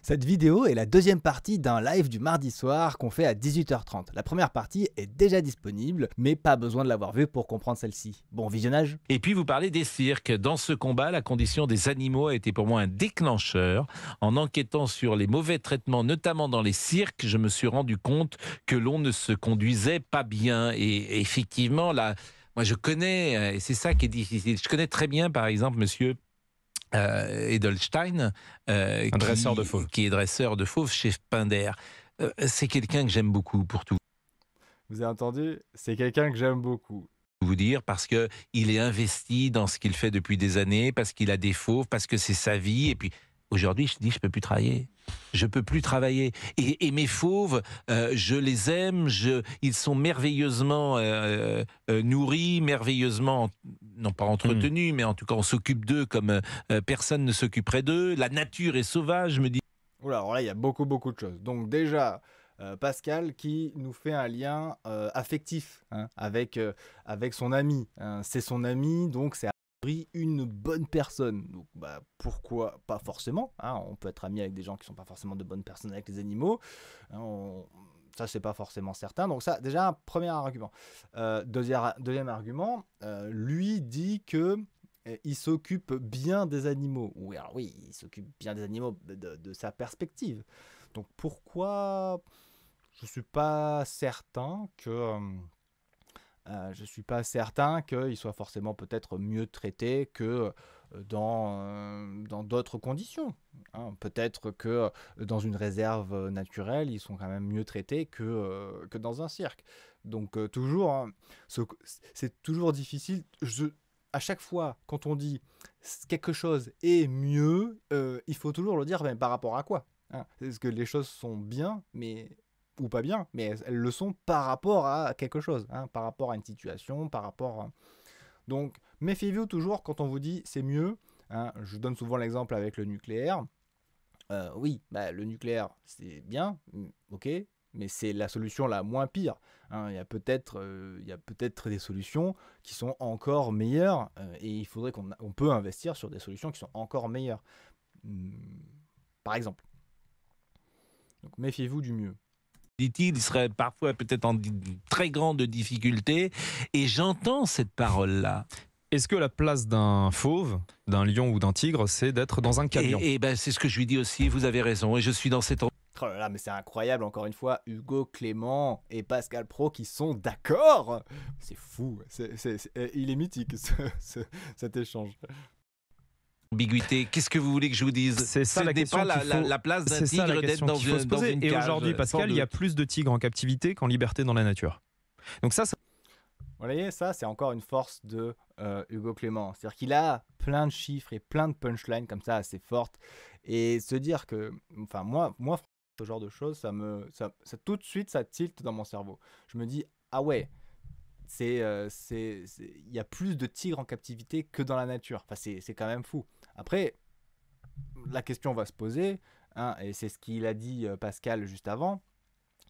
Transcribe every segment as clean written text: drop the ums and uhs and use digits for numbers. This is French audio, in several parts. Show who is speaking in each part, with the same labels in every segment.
Speaker 1: Cette vidéo est la deuxième partie d'un live du mardi soir qu'on fait à 18h30. La première partie est déjà disponible, mais pas besoin de l'avoir vue pour comprendre celle-ci. Bon visionnage.
Speaker 2: Et puis vous parlez des cirques. Dans ce combat, la condition des animaux a été pour moi un déclencheur. En enquêtant sur les mauvais traitements, notamment dans les cirques, je me suis rendu compte que l'on ne se conduisait pas bien. Et effectivement, là, moi je connais, et c'est ça qui est difficile, je connais très bien par exemple monsieur Edelstein,
Speaker 3: Un dresseur de fauves.
Speaker 2: qui est dresseur de fauves chez Pinder. C'est quelqu'un que j'aime beaucoup pour tout
Speaker 1: Vous avez entendu? C'est quelqu'un que j'aime beaucoup.
Speaker 2: vous dire, parce que il est investi dans ce qu'il fait depuis des années, parce qu'il a des fauves, parce que c'est sa vie. Et puis aujourd'hui, je dis, je peux plus travailler. Je peux plus travailler. Et mes fauves, je les aime. Ils sont merveilleusement nourris, merveilleusement, non pas entretenus, mais en tout cas, on s'occupe d'eux comme personne ne s'occuperait d'eux. La nature est sauvage, je me dis.
Speaker 1: Oula, alors là, il y a beaucoup de choses. Donc déjà, Pascal qui nous fait un lien affectif hein, avec son ami. Hein. C'est son ami, donc c'est a priori une bonne personne. Donc bah, pourquoi pas forcément hein, on peut être ami avec des gens qui ne sont pas forcément de bonnes personnes avec les animaux. Hein, ça, c'est pas forcément certain. Donc ça, déjà, un premier argument. Deuxième argument, lui dit que il s'occupe bien des animaux. Oui, alors oui, il s'occupe bien des animaux de sa perspective. Donc pourquoi je suis pas certain que qu'il soit forcément peut-être mieux traité que dans d'autres conditions. Hein. Peut-être que dans une réserve naturelle, ils sont quand même mieux traités que dans un cirque. Donc toujours, hein, c'est toujours difficile. À chaque fois, quand on dit quelque chose est mieux, il faut toujours le dire mais par rapport à quoi hein. Est-ce que les choses sont bien, ou pas bien, mais elles le sont par rapport à quelque chose, hein, par rapport à une situation, par rapport à... Donc, méfiez-vous toujours quand on vous dit c'est mieux. Hein, je donne souvent l'exemple avec le nucléaire. Oui, bah, le nucléaire, c'est bien, ok, mais c'est la solution la moins pire. Hein. Il y a peut-être des solutions qui sont encore meilleures et il faudrait on peut investir sur des solutions qui sont encore meilleures. Par exemple. Donc méfiez-vous du mieux.
Speaker 2: Dit-il, il serait parfois peut-être en très grande difficulté. Et j'entends cette parole-là.
Speaker 3: Est-ce que la place d'un fauve, d'un lion ou d'un tigre, c'est d'être dans un camion?
Speaker 2: Et ben, c'est ce que je lui dis aussi, vous avez raison. Et je suis dans cette...
Speaker 1: Oh là là, mais c'est incroyable, encore une fois, Hugo Clément et Pascal Praud qui sont d'accord. C'est fou, il est mythique cet échange.
Speaker 2: Ambiguïté, qu'est-ce que vous voulez que je vous dise?
Speaker 3: C'est ça la question.
Speaker 2: Ce n'est pas la place d'un tigre d'être dans une cage.
Speaker 3: Et aujourd'hui, Pascal, il y a plus de tigres en captivité qu'en liberté dans la nature. Donc ça...
Speaker 1: Vous voyez, ça, c'est encore une force de Hugo Clément. C'est-à-dire qu'il a plein de chiffres et plein de punchlines comme ça assez fortes. Et se dire que... Enfin, moi ce genre de choses, ça tout de suite, ça tilte dans mon cerveau. Je me dis, ah ouais, il y a plus de tigres en captivité que dans la nature. Enfin, c'est quand même fou. Après, la question va se poser, hein, et c'est ce qu'il a dit Pascal juste avant,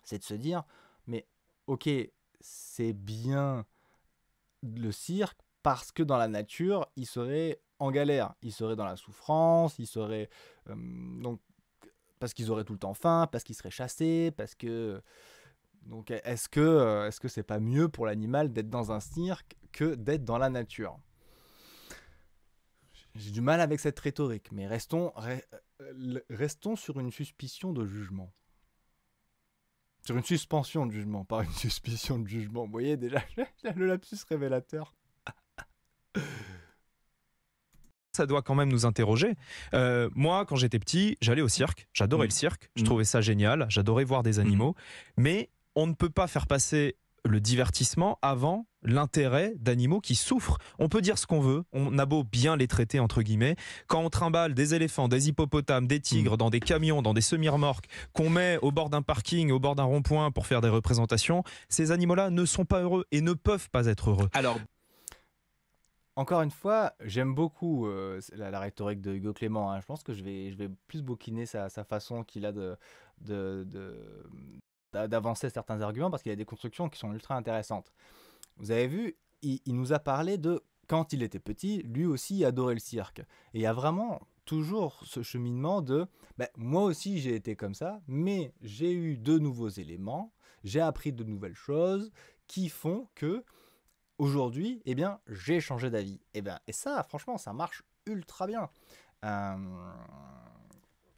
Speaker 1: c'est de se dire, mais ok, c'est bien le cirque parce que dans la nature, il serait en galère, il serait dans la souffrance, il serait donc parce qu'ils auraient tout le temps faim, parce qu'ils seraient chassés, parce que donc est-ce que c'est pas mieux pour l'animal d'être dans un cirque que d'être dans la nature? J'ai du mal avec cette rhétorique, mais restons sur une suspicion de jugement. Sur une suspension de jugement, pas une suspicion de jugement. Vous voyez déjà le lapsus révélateur.
Speaker 3: Ça doit quand même nous interroger. Moi, quand j'étais petit, j'allais au cirque. J'adorais le cirque. Je trouvais ça génial. J'adorais voir des animaux. Mais on ne peut pas faire passer le divertissement avant l'intérêt d'animaux qui souffrent. On peut dire ce qu'on veut, on a beau bien les traiter entre guillemets, quand on trimballe des éléphants, des hippopotames, des tigres dans des camions, dans des semi-remorques, qu'on met au bord d'un parking, au bord d'un rond-point pour faire des représentations, ces animaux-là ne sont pas heureux et ne peuvent pas être heureux.
Speaker 2: Alors,
Speaker 1: encore une fois, j'aime beaucoup la rhétorique de Hugo Clément. Hein. Je pense que je vais plus bouquiner sa façon qu'il a d'avancer certains arguments parce qu'il y a des constructions qui sont ultra intéressantes. Vous avez vu, il nous a parlé de quand il était petit, lui aussi adorait le cirque. Et il y a vraiment toujours ce cheminement de ben, moi aussi j'ai été comme ça, mais j'ai eu de nouveaux éléments, j'ai appris de nouvelles choses qui font que aujourd'hui, eh bien, j'ai changé d'avis. Et ça, franchement, ça marche ultra bien. Euh,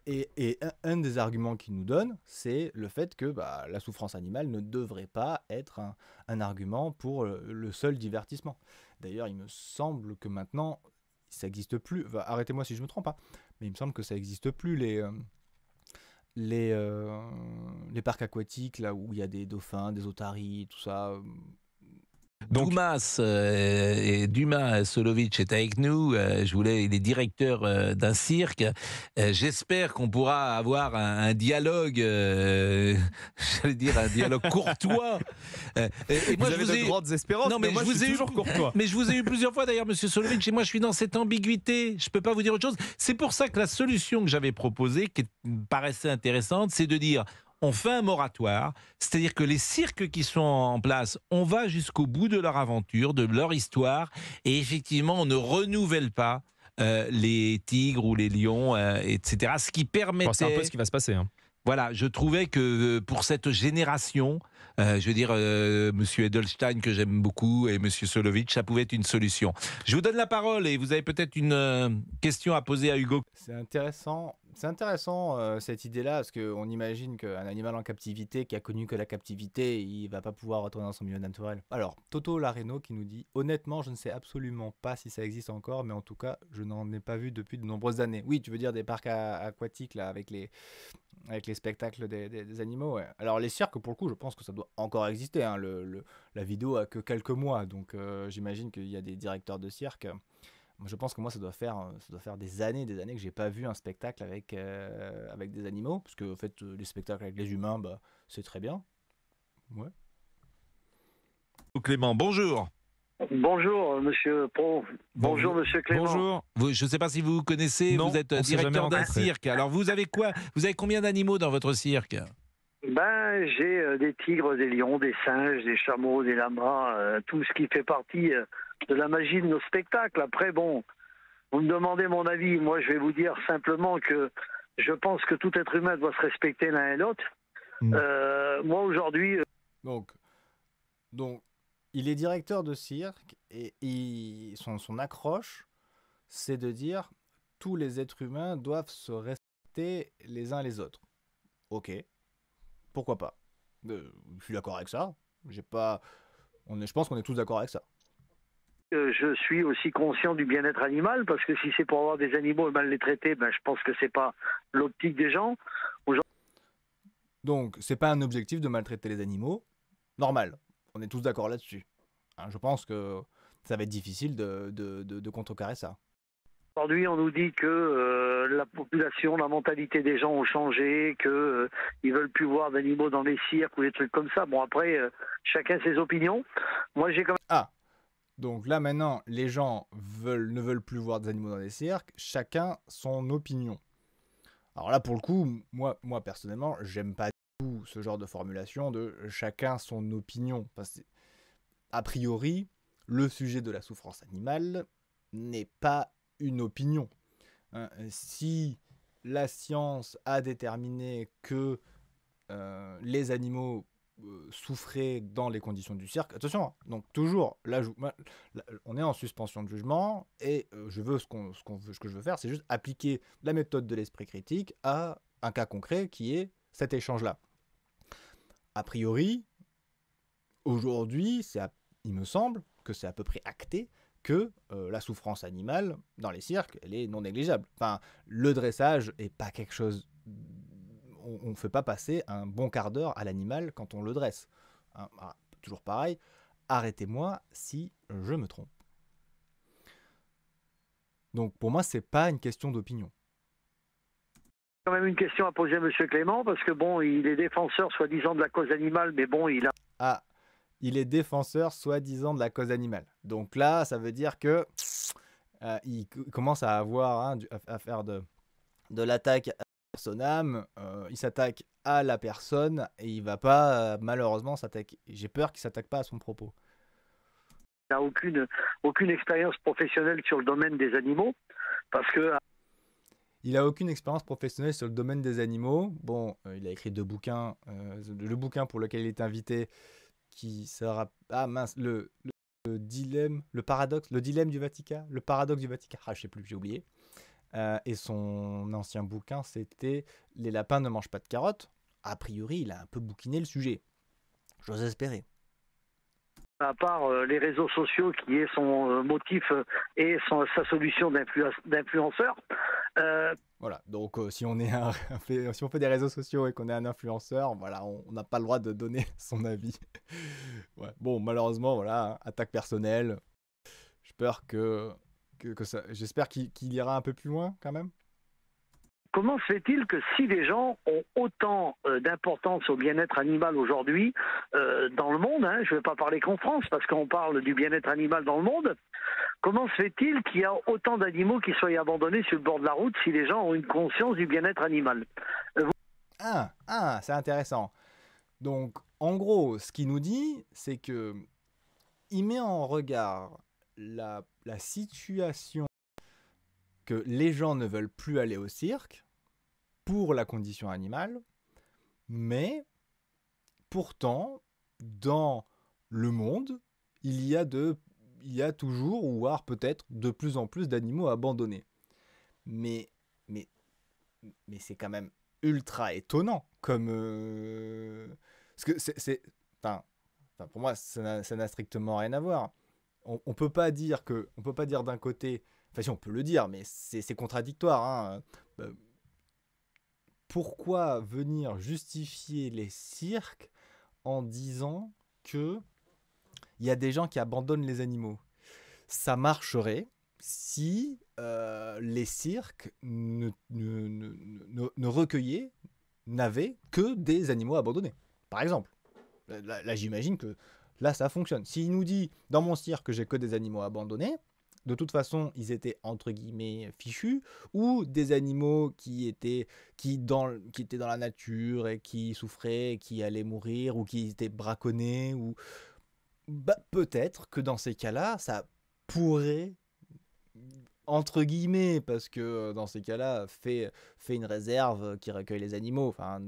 Speaker 1: et un des arguments qu'ils nous donnent, c'est le fait que bah, la souffrance animale ne devrait pas être un argument pour le seul divertissement. D'ailleurs, il me semble que maintenant, ça n'existe plus. Enfin, arrêtez-moi si je me trompe, hein, mais il me semble que ça n'existe plus les parcs aquatiques là où il y a des dauphins, des otaries, tout ça.
Speaker 3: Donc,
Speaker 2: Dumas Solovic est avec nous. Il est directeur d'un cirque. J'espère qu'on pourra avoir un dialogue, j'allais dire un dialogue courtois.
Speaker 3: Et moi, vous avez de grandes espérances,
Speaker 2: non, mais
Speaker 3: moi, je suis toujours courtois.
Speaker 2: Mais je vous ai eu plusieurs fois d'ailleurs, Monsieur Solovic, et moi je suis dans cette ambiguïté. Je peux pas vous dire autre chose. C'est pour ça que la solution que j'avais proposée, qui me paraissait intéressante, c'est de dire on fait un moratoire, c'est-à-dire que les cirques qui sont en place, on va jusqu'au bout de leur aventure, de leur histoire, et effectivement, on ne renouvelle pas les tigres ou les lions, etc. Ce qui permettait...
Speaker 3: C'est un peu ce qui va se passer. Hein.
Speaker 2: Voilà, je trouvais que pour cette génération, je veux dire, Monsieur Edelstein, que j'aime beaucoup, et Monsieur Solovic, ça pouvait être une solution. Je vous donne la parole, et vous avez peut-être une question à poser à Hugo.
Speaker 1: C'est intéressant cette idée-là, parce qu'on imagine qu'un animal en captivité, qui a connu que la captivité, il va pas pouvoir retourner dans son milieu naturel. Alors, Toto Lareno qui nous dit « Honnêtement, je ne sais absolument pas si ça existe encore, mais en tout cas, je n'en ai pas vu depuis de nombreuses années. » Oui, tu veux dire des parcs aquatiques, là, avec les spectacles des animaux, ouais. Alors, les cirques, pour le coup, je pense que ça doit encore exister, hein. La vidéo a que quelques mois, donc j'imagine qu'il y a des directeurs de cirque. Je pense que moi, ça doit faire des années que j'ai pas vu un spectacle avec des animaux, parce que en fait, les spectacles avec les humains, bah, c'est très bien. Ouais.
Speaker 2: Clément, bonjour.
Speaker 4: Bonjour, Monsieur Pro. Bonjour, Monsieur Clément.
Speaker 3: Bonjour.
Speaker 2: Je ne sais pas si vous connaissez,
Speaker 3: Non,
Speaker 2: vous êtes
Speaker 3: on s'est jamais
Speaker 2: directeur d'un
Speaker 3: rencontrés.
Speaker 2: cirque. Alors, vous avez quoi? Vous avez combien d'animaux dans votre cirque?
Speaker 4: Ben, j'ai des tigres, des lions, des singes, des chameaux, des lamas, tout ce qui fait partie de la magie de nos spectacles. Après, bon, vous me demandez mon avis. Moi, je vais vous dire simplement que je pense que tout être humain doit se respecter l'un et l'autre. Moi, aujourd'hui...
Speaker 1: Donc, il est directeur de cirque et son accroche, c'est de dire tous les êtres humains doivent se respecter les uns les autres. Ok, pourquoi pas. Je suis d'accord avec ça. Je pense qu'on est tous d'accord avec ça.
Speaker 4: Je suis aussi conscient du bien-être animal, parce que si c'est pour avoir des animaux et mal les traiter, ben, je pense que c'est pas l'optique des gens.
Speaker 1: Donc, c'est pas un objectif de maltraiter les animaux. Normal. On est tous d'accord là-dessus. Hein, je pense que ça va être difficile de contrecarrer ça.
Speaker 4: Aujourd'hui, on nous dit que la population, la mentalité des gens ont changé, que ils veulent plus voir d'animaux dans les cirques ou des trucs comme ça. Bon, après, chacun ses opinions. Moi, j'ai quand même...
Speaker 1: Ah, donc là maintenant, les gens ne veulent plus voir des animaux dans les cirques. Chacun son opinion. Alors là, pour le coup, moi personnellement, j'aime pas du tout ce genre de formulation de chacun son opinion. Parce que, a priori, le sujet de la souffrance animale n'est pas une opinion. Hein, si la science a déterminé que les animaux souffraient dans les conditions du cirque, attention, hein, donc toujours, là, on est en suspension de jugement et ce que je veux faire, c'est juste appliquer la méthode de l'esprit critique à un cas concret qui est cet échange-là. A priori, aujourd'hui, il me semble que c'est à peu près acté que la souffrance animale dans les cirques, elle est non négligeable. Enfin, le dressage est pas quelque chose... On ne fait pas passer un bon quart d'heure à l'animal quand on le dresse. Hein, toujours pareil, arrêtez-moi si je me trompe. Donc pour moi, c'est pas une question d'opinion.
Speaker 4: Quand même une question à poser à Monsieur Clément, parce que bon, il est défenseur soi-disant de la cause animale, mais bon, il a...
Speaker 1: Ah, il est défenseur soi-disant de la cause animale. Donc là, ça veut dire que il commence à avoir à faire de l'attaque à personam. Il s'attaque à la personne et il va pas malheureusement s'attaquer. J'ai peur qu'il s'attaque pas à son propos.
Speaker 4: Il n'a aucune expérience professionnelle sur le domaine des animaux, parce que...
Speaker 1: il a aucune expérience professionnelle sur le domaine des animaux. Bon, il a écrit 2 bouquins. Le bouquin pour lequel il est invité, qui sera... Ah mince, le dilemme, le dilemme du Vatican, le paradoxe du Vatican. Ah, je sais plus, j'ai oublié. Et son ancien bouquin, c'était Les lapins ne mangent pas de carottes. A priori, il a un peu bouquiné le sujet. J'ose espérer.
Speaker 4: À part les réseaux sociaux qui est son motif et sa solution d'influenceur.
Speaker 1: Voilà, donc si on fait des réseaux sociaux et qu'on est un influenceur, voilà, on n'a pas le droit de donner son avis. Ouais. Bon, malheureusement, voilà, attaque personnelle. J'espère qu'il ira un peu plus loin quand même.
Speaker 4: Comment se fait-il que si les gens ont autant d'importance au bien-être animal aujourd'hui dans le monde, je ne vais pas parler qu'en France parce qu'on parle du bien-être animal dans le monde, comment se fait-il qu'il y a autant d'animaux qui soient abandonnés sur le bord de la route si les gens ont une conscience du bien-être animal?
Speaker 1: C'est intéressant. Donc, en gros, ce qu'il nous dit, c'est que il met en regard la situation que les gens ne veulent plus aller au cirque pour la condition animale, mais pourtant, dans le monde, il y a toujours, ou voire peut-être de plus en plus d'animaux abandonnés. Mais c'est quand même ultra étonnant, comme... parce que enfin, pour moi, ça n'a strictement rien à voir. On peut pas dire d'un côté... Enfin, si, on peut le dire, mais c'est contradictoire, hein. Pourquoi venir justifier les cirques en disant que il y a des gens qui abandonnent les animaux? Ça marcherait si les cirques ne recueillaient, n'avaient que des animaux abandonnés. Par exemple. Là, j'imagine que là, ça fonctionne. S'il nous dit, dans mon cirque, j'ai que des animaux abandonnés, de toute façon, ils étaient entre guillemets fichus, ou des animaux qui étaient dans la nature et qui souffraient, qui allaient mourir, ou qui étaient braconnés, ou peut-être que dans ces cas-là, ça pourrait, entre guillemets, parce que dans ces cas-là, fait une réserve qui recueille les animaux. Enfin,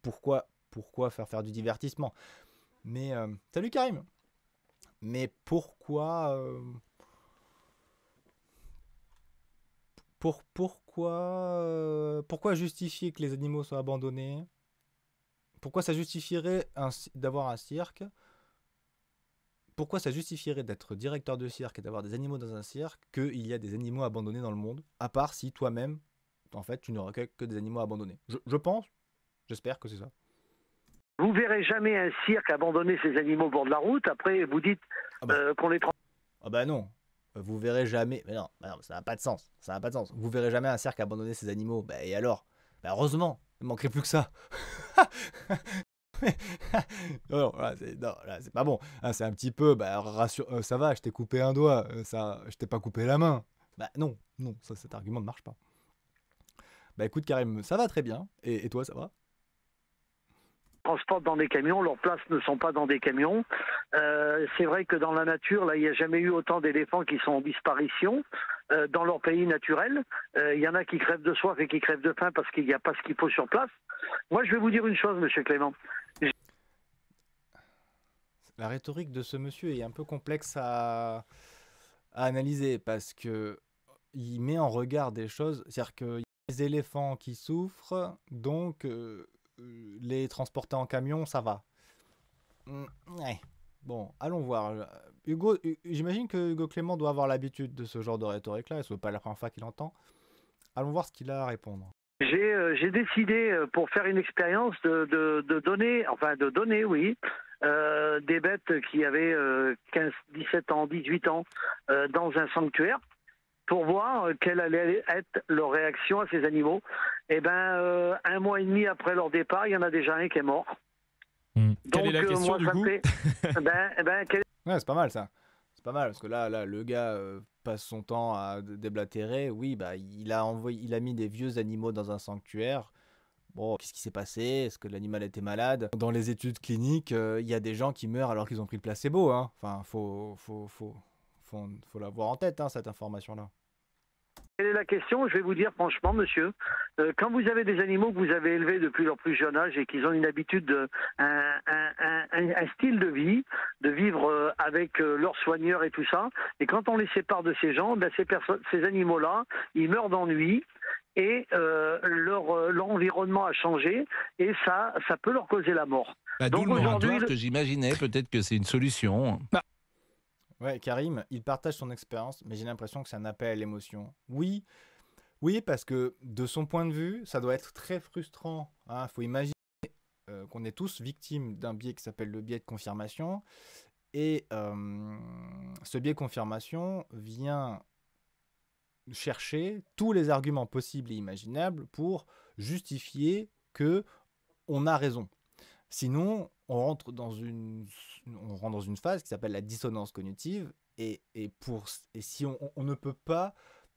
Speaker 1: pourquoi faire du divertissement? Mais salut Karim. Mais pourquoi justifier que les animaux soient abandonnés? Pourquoi ça justifierait d'avoir un cirque? Pourquoi ça justifierait d'être directeur de cirque et d'avoir des animaux dans un cirque qu'il y a des animaux abandonnés dans le monde? À part si toi-même, en fait, tu ne recueilles que des animaux abandonnés. Je pense, j'espère que c'est ça.
Speaker 4: Vous verrez jamais un cirque abandonner ses animaux au bord de la route. Après, vous dites qu'on les transporte.
Speaker 1: Ah bah non. Vous verrez jamais... Mais non, ça n'a pas de sens. Ça n'a pas de sens. Vous verrez jamais un cirque abandonner ses animaux. Bah et alors? Bah heureusement, il ne manquerait plus que ça. Non, là, c'est pas bon. C'est un petit peu... ça va, je t'ai coupé un doigt. Je t'ai pas coupé la main. Bah non, cet argument ne marche pas. Bah écoute Karim, ça va très bien. Et toi, ça va?
Speaker 4: Transportent dans des camions, leurs places ne sont pas dans des camions. C'est vrai que dans la nature, là, il n'y a jamais eu autant d'éléphants qui sont en disparition dans leur pays naturel. Il y en a qui crèvent de soif et qui crèvent de faim parce qu'il n'y a pas ce qu'il faut sur place. Moi, je vais vous dire une chose, monsieur Clément.
Speaker 1: La rhétorique de ce monsieur est un peu complexe à analyser parce que il met en regard des choses, c'est-à-dire qu'il y a des éléphants qui souffrent, donc les transporter en camion, ça va. Ouais. Bon, allons voir. Hugo, j'imagine que Hugo Clément doit avoir l'habitude de ce genre de rhétorique-là, et ce n'est pas la première fois qu'il entend. Allons voir ce qu'il a à répondre.
Speaker 4: J'ai décidé, pour faire une expérience, de donner, oui, des bêtes qui avaient 15, 17 ans, 18 ans dans un sanctuaire pour voir quelle allait être leur réaction à ces animaux. Et ben, 1 mois et demi après leur départ, il y en a déjà un qui est mort.
Speaker 3: Quelle est la question du coup?
Speaker 1: Ouais, c'est pas mal ça. C'est pas mal parce que là le gars passe son temps à déblatérer. Oui, bah il a mis des vieux animaux dans un sanctuaire. Bon, qu'est-ce qui s'est passé? Est-ce que l'animal était malade? Dans les études cliniques, il y a des gens qui meurent alors qu'ils ont pris le placebo, hein. Enfin, faut l'avoir en tête, hein, cette information-là.
Speaker 4: Quelle est la question? Je vais vous dire franchement, monsieur, quand vous avez des animaux que vous avez élevés depuis leur plus jeune âge et qu'ils ont une habitude, un style de vie, de vivre avec leurs soigneurs et tout ça, et quand on les sépare de ces gens, ben ces animaux-là, ils meurent d'ennui et leur environnement a changé et ça peut leur causer la mort.
Speaker 2: Bah, d'où
Speaker 4: Donc
Speaker 2: le
Speaker 4: aujourd'hui,
Speaker 2: moratoire que j'imaginais, peut-être que c'est une solution.
Speaker 1: Ouais, Karim, il partage son expérience, mais j'ai l'impression que c'est un appel à l'émotion. Oui, oui, parce que de son point de vue, ça doit être très frustrant. Il faut imaginer qu'on est tous victimes d'un biais qui s'appelle le biais de confirmation. Et ce biais de confirmation vient chercher tous les arguments possibles et imaginables pour justifier que on a raison. Sinon, on rentre dans une phase qui s'appelle la dissonance cognitive. Et si on ne peut pas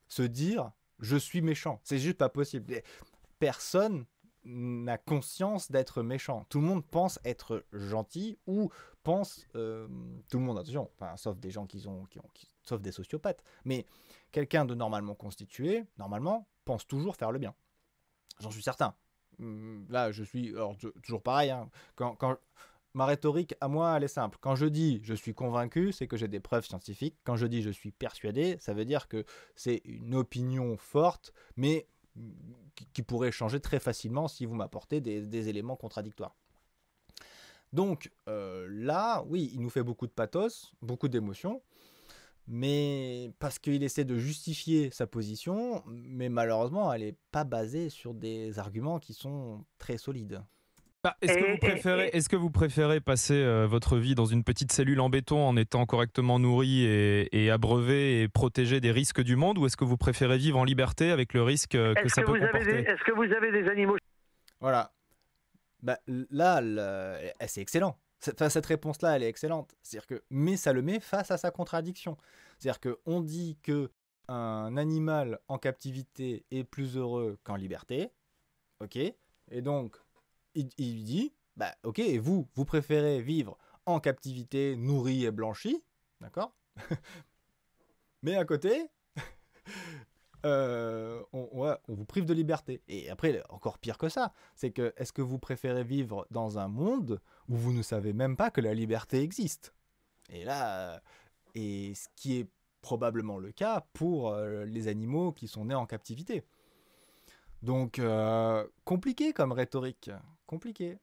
Speaker 1: se dire « je suis méchant », c'est juste pas possible. Personne n'a conscience d'être méchant. Tout le monde pense être gentil ou pense... tout le monde, attention, enfin, sauf des gens sauf des sociopathes. Mais quelqu'un de normalement constitué, normalement, pense toujours faire le bien. J'en suis certain. Là, je suis toujours pareil. Hein. Ma rhétorique, à moi, elle est simple. Quand je dis je suis convaincu, c'est que j'ai des preuves scientifiques. Quand je dis je suis persuadé, ça veut dire que c'est une opinion forte, mais qui pourrait changer très facilement si vous m'apportez des éléments contradictoires. Donc là, oui, il nous fait beaucoup de pathos, beaucoup d'émotions, mais parce qu'il essaie de justifier sa position, mais malheureusement, elle n'est pas basée sur des arguments qui sont très solides.
Speaker 3: Est-ce que vous préférez passer votre vie dans une petite cellule en béton en étant correctement nourri et abreuvé et protégé des risques du monde, ou est-ce que vous préférez vivre en liberté avec le risque que ça peut comporter?
Speaker 4: Est-ce que vous avez des animaux?
Speaker 1: Voilà. Bah, là, c'est excellent. Cette réponse-là, elle est excellente. Mais ça le met face à sa contradiction. C'est-à-dire qu'on dit qu'un animal en captivité est plus heureux qu'en liberté. Ok. Et donc, il dit, bah ok, et vous préférez vivre en captivité, nourri et blanchi, d'accord? Mais à côté, on vous prive de liberté. Et après, encore pire que ça, c'est que est-ce que vous préférez vivre dans un monde où vous ne savez même pas que la liberté existe? Et là, et ce qui est probablement le cas pour les animaux qui sont nés en captivité. Donc, compliqué comme rhétorique. Compliqué.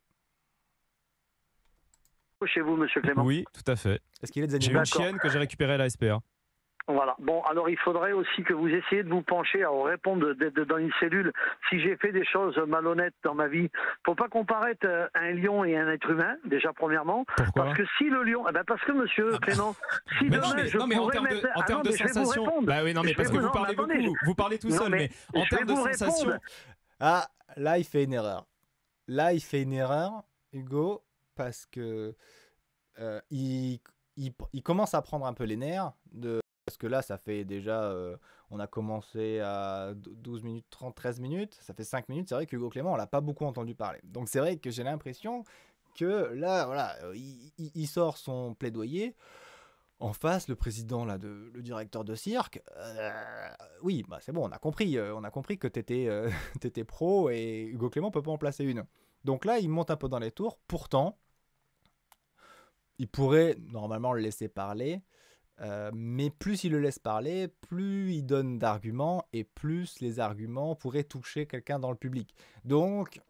Speaker 4: Chez vous, monsieur Clément?
Speaker 3: Oui, tout à fait.
Speaker 1: Est-ce qu'il y a des
Speaker 3: J'ai
Speaker 1: animaux?
Speaker 3: une chienne que j'ai récupérée à la SPA.
Speaker 4: Voilà. Bon, alors il faudrait aussi que vous essayiez de vous pencher à répondre d'être dans une cellule. Si j'ai fait des choses malhonnêtes dans ma vie, faut pas comparaître un lion et un être humain, déjà premièrement.
Speaker 3: Pourquoi?
Speaker 4: Parce que si le lion, parce que monsieur Clément, si
Speaker 3: mais
Speaker 4: demain je pourrais mettre...
Speaker 3: en termes de sensation, bah oui, non, mais parce que vous parlez beaucoup, vous parlez tout seul, mais en termes de sensation...
Speaker 1: Ah, là, il fait une erreur. Là, il fait une erreur, Hugo, parce que il commence à prendre un peu les nerfs parce que là, ça fait déjà... on a commencé à 12 minutes 30, 13 minutes. Ça fait 5 minutes. C'est vrai qu'Hugo Clément, on l'a pas beaucoup entendu parler. Donc, c'est vrai que j'ai l'impression que là, voilà, il sort son plaidoyer. En face, le président, là, le directeur de cirque, oui, bah c'est bon, on a compris que t'étais pro et Hugo Clément peut pas en placer une. Donc là, il monte un peu dans les tours. Pourtant, il pourrait normalement le laisser parler, mais plus il le laisse parler, plus il donne d'arguments et plus les arguments pourraient toucher quelqu'un dans le public. Donc,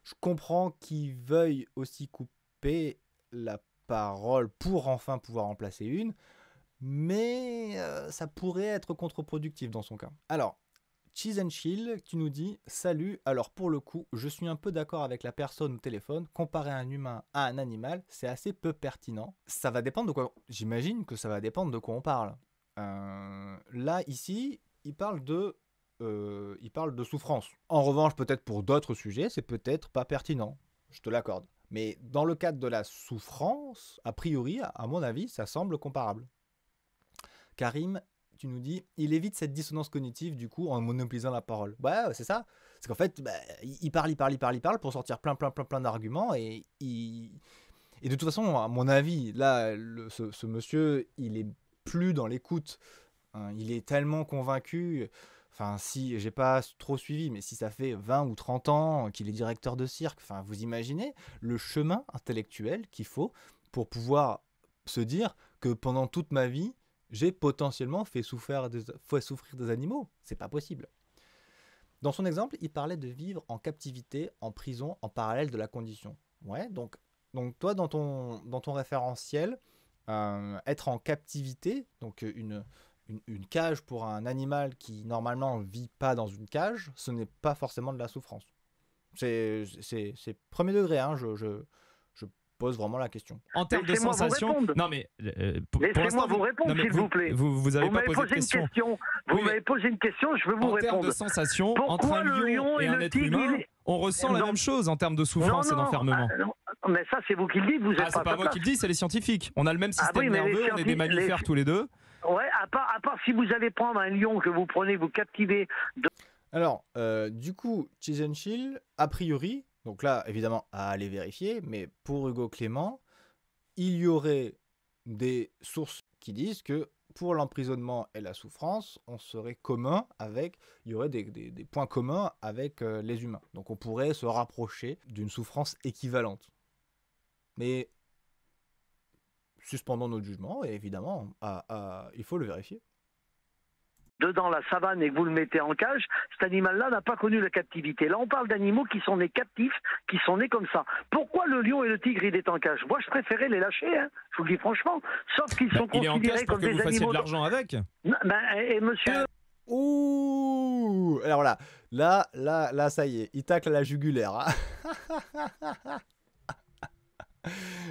Speaker 1: je comprends qu'il veuille aussi couper la parole pour enfin pouvoir en placer une, mais ça pourrait être contre-productif dans son cas. Alors, Cheese and Chill, tu nous dis « Salut, alors pour le coup, je suis un peu d'accord avec la personne au téléphone, comparer un humain à un animal, c'est assez peu pertinent. Ça va dépendre de quoi... J'imagine que ça va dépendre de quoi on parle. Là, ici, il parle de souffrance. En revanche, peut-être pour d'autres sujets, c'est peut-être pas pertinent, je te l'accorde. Mais dans le cadre de la souffrance, a priori, à mon avis, ça semble comparable. Karim, tu nous dis, il évite cette dissonance cognitive, du coup, en monopolisant la parole. Ouais, c'est ça. C'est qu'en fait, il parle pour sortir plein d'arguments et de toute façon, à mon avis, là, ce monsieur, il est plus dans l'écoute. Hein, il est tellement convaincu. enfin, si j'ai pas trop suivi, mais si ça fait 20 ou 30 ans qu'il est directeur de cirque, enfin, vous imaginez le chemin intellectuel qu'il faut pour pouvoir se dire que pendant toute ma vie, j'ai potentiellement fait souffrir des animaux. C'est pas possible. Dans son exemple, il parlait de vivre en captivité, en prison, en parallèle de la condition. Ouais, donc toi, dans ton référentiel, être en captivité, donc une cage pour un animal qui normalement ne vit pas dans une cage, ce n'est pas forcément de la souffrance. C'est premier degré, hein, je pose vraiment la question.
Speaker 3: En termes de
Speaker 4: Laissez-moi vous
Speaker 3: sensations,
Speaker 4: répondre.
Speaker 3: non mais pour
Speaker 4: Laissez-moi
Speaker 3: l'instant,
Speaker 4: vous répondre,
Speaker 3: non, mais
Speaker 4: s'il vous plaît.
Speaker 3: Vous avez
Speaker 4: Vous
Speaker 3: pas
Speaker 4: m'avez
Speaker 3: posé de
Speaker 4: posé une
Speaker 3: question.
Speaker 4: question.
Speaker 3: Oui,
Speaker 4: Vous
Speaker 3: mais
Speaker 4: m'avez posé une question, je veux vous
Speaker 3: en termes
Speaker 4: répondre.
Speaker 3: de sensations, entre
Speaker 4: Pourquoi
Speaker 3: un
Speaker 4: le
Speaker 3: lion
Speaker 4: lion
Speaker 3: et
Speaker 4: et
Speaker 3: un
Speaker 4: le
Speaker 3: être
Speaker 4: tigre,
Speaker 3: humain,
Speaker 4: il est-
Speaker 3: on ressent la
Speaker 4: Non.
Speaker 3: même chose en termes de souffrance et d'enfermement.
Speaker 4: non, mais ça c'est vous qui le dites, vous êtes
Speaker 3: Ah,
Speaker 4: pas
Speaker 3: c'est
Speaker 4: à
Speaker 3: pas
Speaker 4: sa
Speaker 3: moi qui
Speaker 4: place.
Speaker 3: le dis, c'est les scientifiques. On a le même
Speaker 4: Ah
Speaker 3: système
Speaker 4: oui, mais les
Speaker 3: nerveux, on est des mammifères tous les deux.
Speaker 4: Ouais, à part si vous allez prendre un lion que vous prenez, vous captivez.
Speaker 1: Alors, du coup, Cheese and Chill, a priori, donc là, évidemment, à aller vérifier, mais pour Hugo Clément, il y aurait des sources qui disent que pour l'emprisonnement et la souffrance, on serait commun avec, il y aurait des points communs avec les humains. Donc on pourrait se rapprocher d'une souffrance équivalente. Mais suspendons notre jugement, et évidemment, il faut le vérifier.
Speaker 4: Dedans la savane et que vous le mettez en cage, cet animal-là n'a pas connu la captivité. Là, on parle d'animaux qui sont nés captifs, qui sont nés comme ça. Pourquoi le lion et le tigre, il est en cage? Moi, je préférais les lâcher, hein, je vous le dis franchement. Sauf qu'ils sont
Speaker 3: Il est en
Speaker 4: considérés
Speaker 3: cage pour
Speaker 4: comme
Speaker 3: que
Speaker 4: des
Speaker 3: vous fassiez
Speaker 4: animaux.
Speaker 3: de l'argent avec.
Speaker 4: Non, et monsieur,
Speaker 1: Ouh! Alors là, ça y est, il tacle la jugulaire, hein.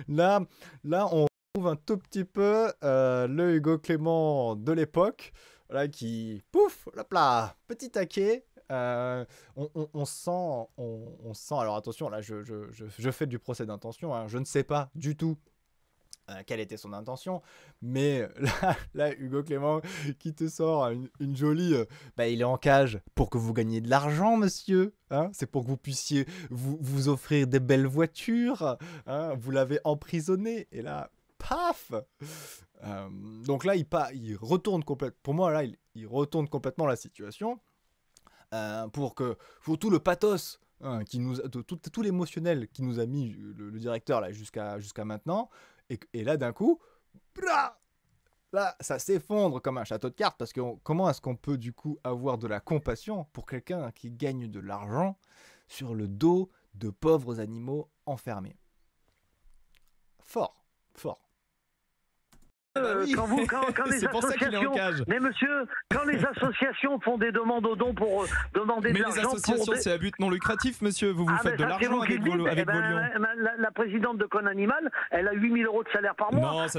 Speaker 1: Là, on retrouve un tout petit peu le Hugo Clément de l'époque, voilà, qui, pouf, hop là, petit taquet. On sent, alors attention, là, je fais du procès d'intention, hein, je ne sais pas du tout quelle était son intention, mais là, Hugo Clément qui te sort une jolie, il est en cage pour que vous gagniez de l'argent, monsieur, hein, c'est pour que vous puissiez vous offrir des belles voitures, hein, vous l'avez emprisonné, et là, paf, donc là, il retourne complètement, pour moi, là, il retourne complètement la situation, pour tout le pathos, hein, tout l'émotionnel qui nous a mis le directeur là jusqu'à maintenant. Et là, d'un coup, là, ça s'effondre comme un château de cartes, parce que comment est-ce qu'on peut, du coup, avoir de la compassion pour quelqu'un qui gagne de l'argent sur le dos de pauvres animaux enfermés? Fort.
Speaker 3: Oui.
Speaker 4: quand les
Speaker 3: C'est pour ça qu'il est en
Speaker 4: associations,
Speaker 3: cage.
Speaker 4: mais monsieur, quand les associations font des demandes aux dons pour demander
Speaker 3: Mais
Speaker 4: de
Speaker 3: les
Speaker 4: l'argent
Speaker 3: associations,
Speaker 4: pour des...
Speaker 3: c'est à but non lucratif, monsieur. Vous
Speaker 4: Ah,
Speaker 3: faites
Speaker 4: mais
Speaker 3: de
Speaker 4: ça, c'est
Speaker 3: l'argent
Speaker 4: vous qui
Speaker 3: avec
Speaker 4: le
Speaker 3: vos
Speaker 4: dites.
Speaker 3: avec vos lions.
Speaker 4: La présidente de Conanimal, elle a 8 000 € de salaire par mois.
Speaker 3: Non, ça...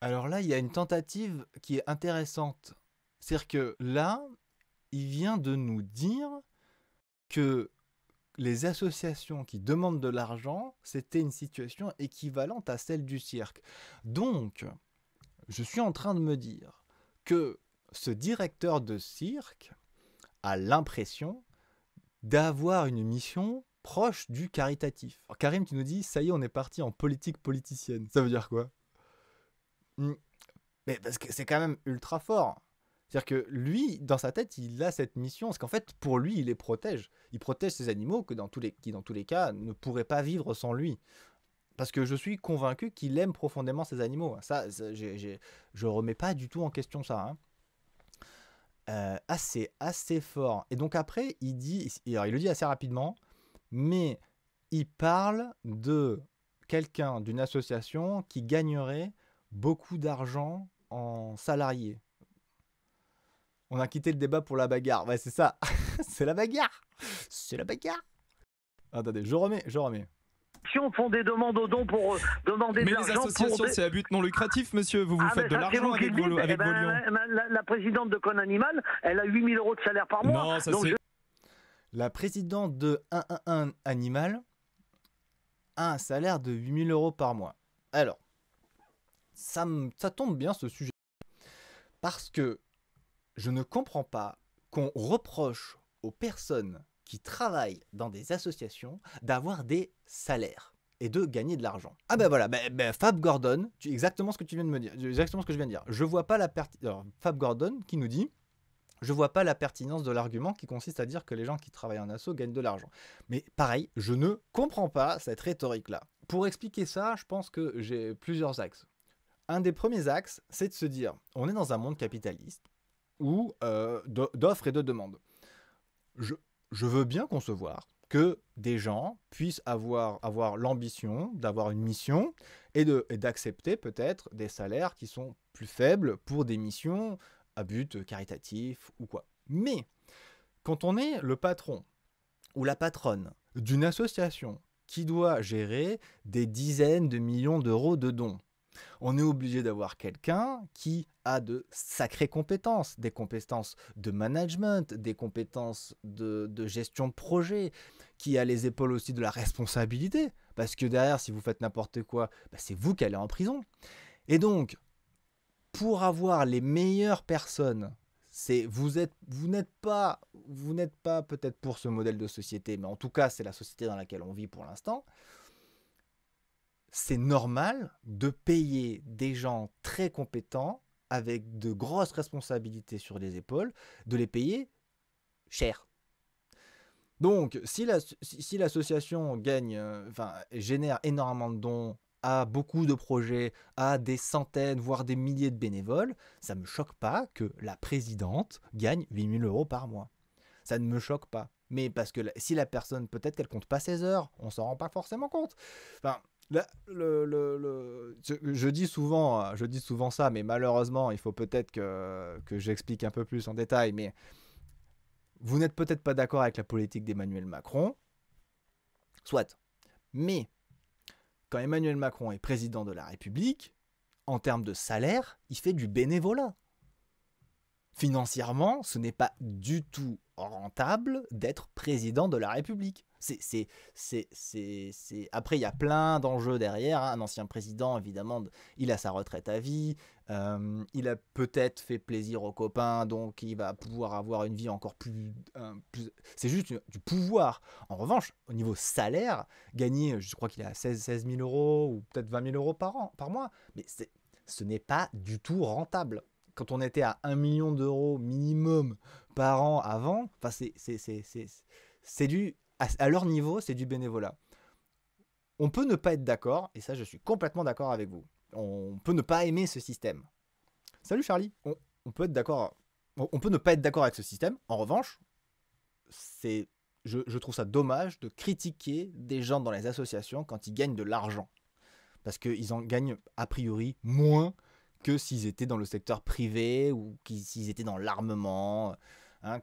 Speaker 1: Alors là, il y a une tentative qui est intéressante. C'est-à-dire que là, il vient de nous dire que les associations qui demandent de l'argent, c'était une situation équivalente à celle du cirque. Donc, je suis en train de me dire que ce directeur de cirque a l'impression d'avoir une mission proche du caritatif. Alors, Karim, tu nous dis, ça y est, on est parti en politique politicienne. Ça veut dire quoi? Mais parce que c'est quand même ultra fort. C'est-à-dire que lui, dans sa tête, il a cette mission. Parce qu'en fait, pour lui, il les protège. Il protège ces animaux qui, dans tous les cas, ne pourraient pas vivre sans lui. Parce que je suis convaincu qu'il aime profondément ces animaux. Ça, je remets pas du tout en question ça. Hein. Assez fort. Et donc après, il le dit assez rapidement, mais il parle de quelqu'un d'une association qui gagnerait beaucoup d'argent en salarié. On a quitté le débat pour la bagarre. Ouais, c'est ça. C'est la bagarre. C'est la bagarre. Attendez, je remets.
Speaker 4: Font des demandes aux dons pour demander
Speaker 3: Mais
Speaker 4: de
Speaker 3: les
Speaker 4: l'argent
Speaker 3: associations,
Speaker 4: pour des...
Speaker 3: c'est à but non lucratif, monsieur. Vous
Speaker 4: Ah,
Speaker 3: faites
Speaker 4: mais
Speaker 3: de
Speaker 4: ça, c'est
Speaker 3: l'argent
Speaker 4: vous qui
Speaker 3: avec
Speaker 4: le dites.
Speaker 3: vos lions.
Speaker 4: La présidente de Conanimal, elle a 8 000 € de salaire par mois.
Speaker 3: Non, ça
Speaker 4: Donc
Speaker 3: c'est...
Speaker 1: La présidente de 111 Animal a un salaire de 8 000 € par mois. Alors, ça tombe bien ce sujet. Parce que je ne comprends pas qu'on reproche aux personnes qui travaillent dans des associations d'avoir des salaires et de gagner de l'argent. Ah ben voilà, Fab Gordon, exactement ce que tu viens de me dire, exactement ce que je viens de dire. Je vois pas la pertinence. Fab Gordon qui nous dit, je vois pas la pertinence de l'argument qui consiste à dire que les gens qui travaillent en asso gagnent de l'argent. Mais pareil, je ne comprends pas cette rhétorique-là. Pour expliquer ça, je pense que j'ai plusieurs axes. Un des premiers axes, c'est de se dire, on est dans un monde capitaliste où d'offres et de demandes. Je veux bien concevoir que des gens puissent avoir l'ambition d'avoir une mission et d'accepter peut-être des salaires qui sont plus faibles pour des missions à but caritatif ou quoi. Mais quand on est le patron ou la patronne d'une association qui doit gérer des dizaines de millions d'euros de dons, on est obligé d'avoir quelqu'un qui a de sacrées compétences, des compétences de management, des compétences de gestion de projet, qui a les épaules aussi de la responsabilité, parce que derrière, si vous faites n'importe quoi, bah, c'est vous qui allez en prison. Et donc, pour avoir les meilleures personnes, vous n'êtes pas peut-être pour ce modèle de société, mais en tout cas, c'est la société dans laquelle on vit pour l'instant. C'est normal de payer des gens très compétents avec de grosses responsabilités sur les épaules, de les payer cher. Donc, si l'association génère énormément de dons, a beaucoup de projets, a des centaines, voire des milliers de bénévoles, ça ne me choque pas que la présidente gagne 8 000 € par mois. Ça ne me choque pas. Mais parce que si la personne, peut-être qu'elle compte pas ses heures, on s'en rend pas forcément compte. Enfin, je dis souvent ça, mais malheureusement, il faut peut-être que j'explique un peu plus en détail. Mais vous n'êtes peut-être pas d'accord avec la politique d'Emmanuel Macron, soit. Mais quand Emmanuel Macron est président de la République, en termes de salaire, il fait du bénévolat. Financièrement, ce n'est pas du tout rentable d'être président de la République. Après, il y a plein d'enjeux derrière. Hein. Un ancien président, évidemment, il a sa retraite à vie. Il a peut-être fait plaisir aux copains, donc il va pouvoir avoir une vie encore plus... c'est juste du pouvoir. En revanche, au niveau salaire, gagner, je crois qu'il est à 16 000 € ou peut-être 20 000 € par mois. Mais ce n'est pas du tout rentable. Quand on était à 1 million d'euros minimum par an avant, c'est du... À leur niveau, c'est du bénévolat. On peut ne pas être d'accord, et ça, je suis complètement d'accord avec vous. On peut ne pas aimer ce système. Salut Charlie. On peut être d'accord. On peut ne pas être d'accord avec ce système. En revanche, je trouve ça dommage de critiquer des gens dans les associations quand ils gagnent de l'argent. Parce qu'ils en gagnent a priori moins que s'ils étaient dans le secteur privé ou s'ils étaient dans l'armement. Hein,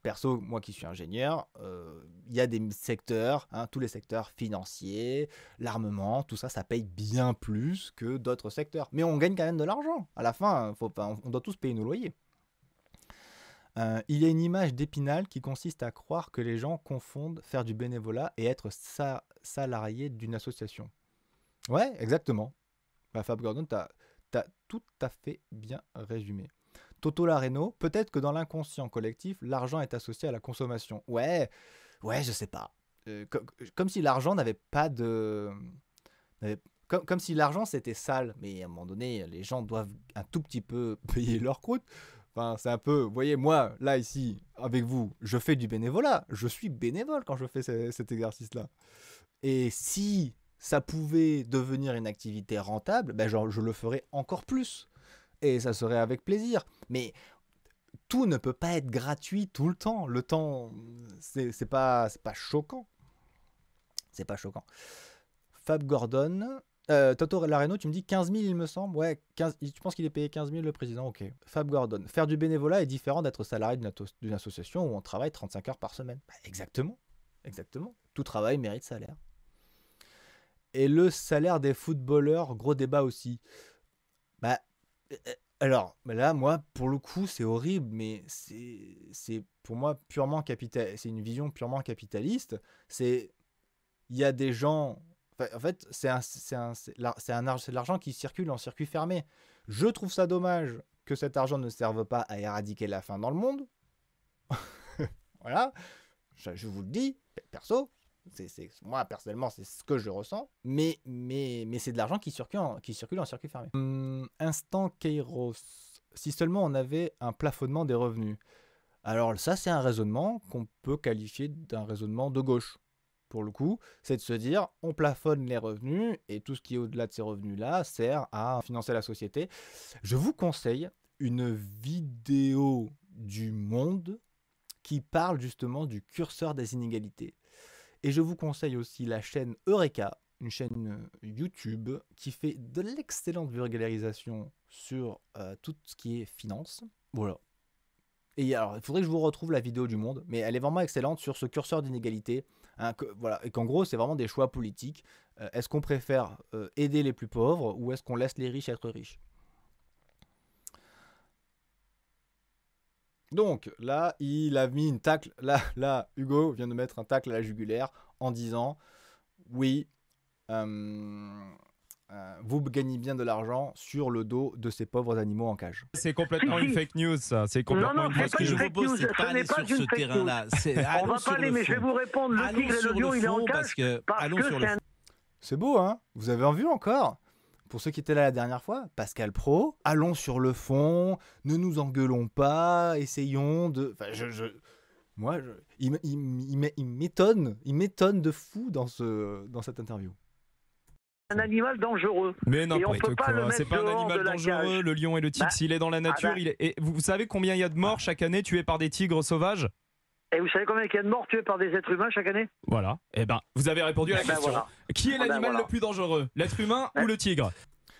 Speaker 1: perso, moi qui suis ingénieur, il y a des secteurs, hein, tous les secteurs financiers, l'armement, tout ça, ça paye bien plus que d'autres secteurs. Mais on gagne quand même de l'argent. À la fin, on doit tous payer nos loyers. Il y a une image d'Épinal qui consiste à croire que les gens confondent faire du bénévolat et être salarié d'une association. Ouais, exactement. Fab Gordon, t'as tout à fait bien résumé. Toto Lareno, peut-être que dans l'inconscient collectif, l'argent est associé à la consommation. Ouais, je sais pas. Comme si l'argent n'avait pas de... Comme si l'argent c'était sale, mais à un moment donné, les gens doivent un tout petit peu payer leur croûte. Enfin, c'est un peu, vous voyez, moi, là, ici, avec vous, je fais du bénévolat. Je suis bénévole quand je fais cet exercice-là. Et si ça pouvait devenir une activité rentable, ben je le ferais encore plus. Et ça serait avec plaisir. Mais tout ne peut pas être gratuit tout le temps. Le temps, c'est pas choquant. C'est pas choquant. Fab Gordon... Toto Lareno, tu me dis 15 000, il me semble. Ouais, tu penses qu'il est payé 15 000, le président? Ok. Fab Gordon. Faire du bénévolat est différent d'être salarié d'une association où on travaille 35 heures par semaine. Bah, exactement. Tout travail mérite salaire. Et le salaire des footballeurs, gros débat aussi. Bah, alors, là, moi, pour le coup, c'est horrible, mais c'est pour moi purement c'est une vision purement capitaliste. Il y a des gens... En fait, c'est de l'argent qui circule en circuit fermé. Je trouve ça dommage que cet argent ne serve pas à éradiquer la faim dans le monde. Voilà, je vous le dis, perso. Moi, personnellement, c'est ce que je ressens. Mais c'est de l'argent qui circule en circuit fermé. Instant Kairos. si seulement on avait un plafonnement des revenus. Alors ça, c'est un raisonnement qu'on peut qualifier d'un raisonnement de gauche. Pour le coup, c'est de se dire, on plafonne les revenus et tout ce qui est au-delà de ces revenus-là sert à financer la société. Je vous conseille une vidéo du Monde qui parle justement du curseur des inégalités. Et je vous conseille aussi la chaîne Eureka, une chaîne YouTube qui fait de l'excellente vulgarisation sur tout ce qui est finance. Voilà. Et alors, il faudrait que je vous retrouve la vidéo du Monde, mais elle est vraiment excellente sur ce curseur d'inégalité. Hein, voilà, et qu'en gros, c'est vraiment des choix politiques. Est-ce qu'on préfère aider les plus pauvres ou est-ce qu'on laisse les riches être riches? Donc là, il a mis une tacle. Là, Hugo vient de mettre un tacle à la jugulaire en disant oui, vous gagnez bien de l'argent sur le dos de ces pauvres animaux en cage.
Speaker 3: C'est complètement une fake news, ça. C'est complètement une
Speaker 2: Moi,
Speaker 3: fake
Speaker 2: ce que je
Speaker 3: news.
Speaker 2: vous propose, c'est de pas aller sur ce terrain-là.
Speaker 4: On va pas aller, mais je vais vous répondre. Le tigre et le lion, il est en cage.
Speaker 2: Allons sur le fond.
Speaker 1: C'est beau, hein? Vous avez en vue encore? Pour ceux qui étaient là la dernière fois, Pascal Pro, allons sur le fond, ne nous engueulons pas, essayons de... Enfin, il m'étonne de fou dans cette interview.
Speaker 4: Un animal dangereux.
Speaker 3: Mais
Speaker 4: Et on
Speaker 3: n'importe
Speaker 4: peut pas le
Speaker 3: quoi,
Speaker 4: mettre
Speaker 3: c'est pas un
Speaker 4: dehors
Speaker 3: animal
Speaker 4: de la
Speaker 3: dangereux,
Speaker 4: cage.
Speaker 3: le lion et le tigre, s'il est dans la nature, et vous savez combien il y a de morts chaque année tués par des tigres sauvages?
Speaker 4: Et vous savez combien il y a de morts tués par des êtres humains chaque année?
Speaker 3: Voilà, eh ben, vous avez répondu à la question.
Speaker 4: Voilà.
Speaker 3: Qui est l'animal le plus dangereux? L'être humain ou le tigre?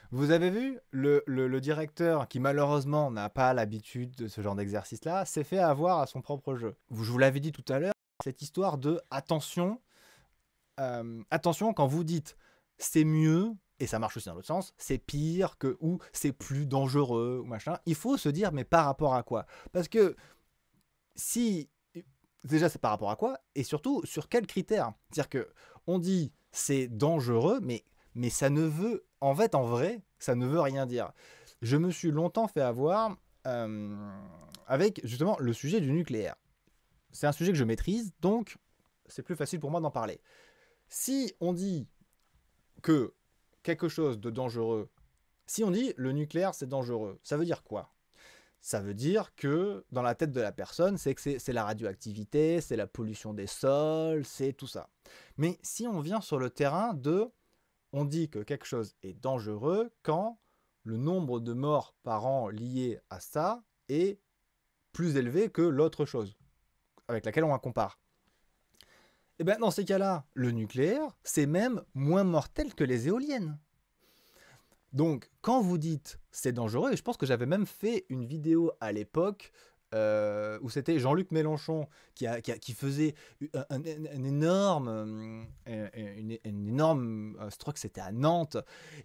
Speaker 1: Vous avez vu, le directeur, qui malheureusement n'a pas l'habitude de ce genre d'exercice-là, s'est fait avoir à son propre jeu. Je vous l'avais dit tout à l'heure, cette histoire de attention quand vous dites c'est mieux, et ça marche aussi dans l'autre sens, c'est pire que, ou c'est plus dangereux, ou machin, il faut se dire mais par rapport à quoi? Parce que si... Déjà, c'est par rapport à quoi? Et surtout, sur quels critères? C'est-à-dire que on dit c'est dangereux, mais ça ne veut... En fait, en vrai, ça ne veut rien dire. Je me suis longtemps fait avoir avec, justement, le sujet du nucléaire. C'est un sujet que je maîtrise, donc c'est plus facile pour moi d'en parler. Si on dit que quelque chose de dangereux... Si on dit le nucléaire, c'est dangereux, ça veut dire quoi? Ça veut dire que dans la tête de la personne, c'est que c'est la radioactivité, c'est la pollution des sols, c'est tout ça. Mais si on vient sur le terrain de... On dit que quelque chose est dangereux quand le nombre de morts par an liés à ça est plus élevé que l'autre chose avec laquelle on la compare. Et bien dans ces cas-là, le nucléaire, c'est même moins mortel que les éoliennes. Donc, quand vous dites c'est dangereux, et je pense que j'avais même fait une vidéo à l'époque où c'était Jean-Luc Mélenchon qui faisait un énorme, je crois que c'était à Nantes,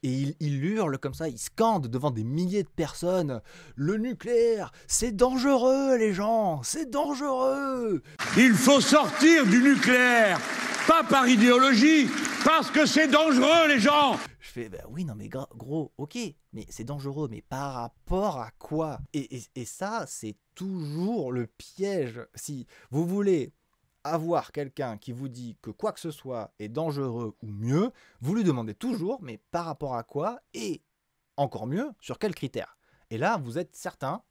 Speaker 1: et il hurle comme ça, il scande devant des milliers de personnes, le nucléaire, c'est dangereux les gens, c'est dangereux.
Speaker 5: Il faut sortir du nucléaire, pas par idéologie, parce que c'est dangereux les gens.
Speaker 1: Je fais, bah oui, non mais gros, ok, mais c'est dangereux, mais par rapport à quoi? Et ça, c'est toujours le piège. Si vous voulez avoir quelqu'un qui vous dit que quoi que ce soit est dangereux ou mieux, vous lui demandez toujours, mais par rapport à quoi? Et encore mieux, sur quels critères? Et là, vous êtes certain,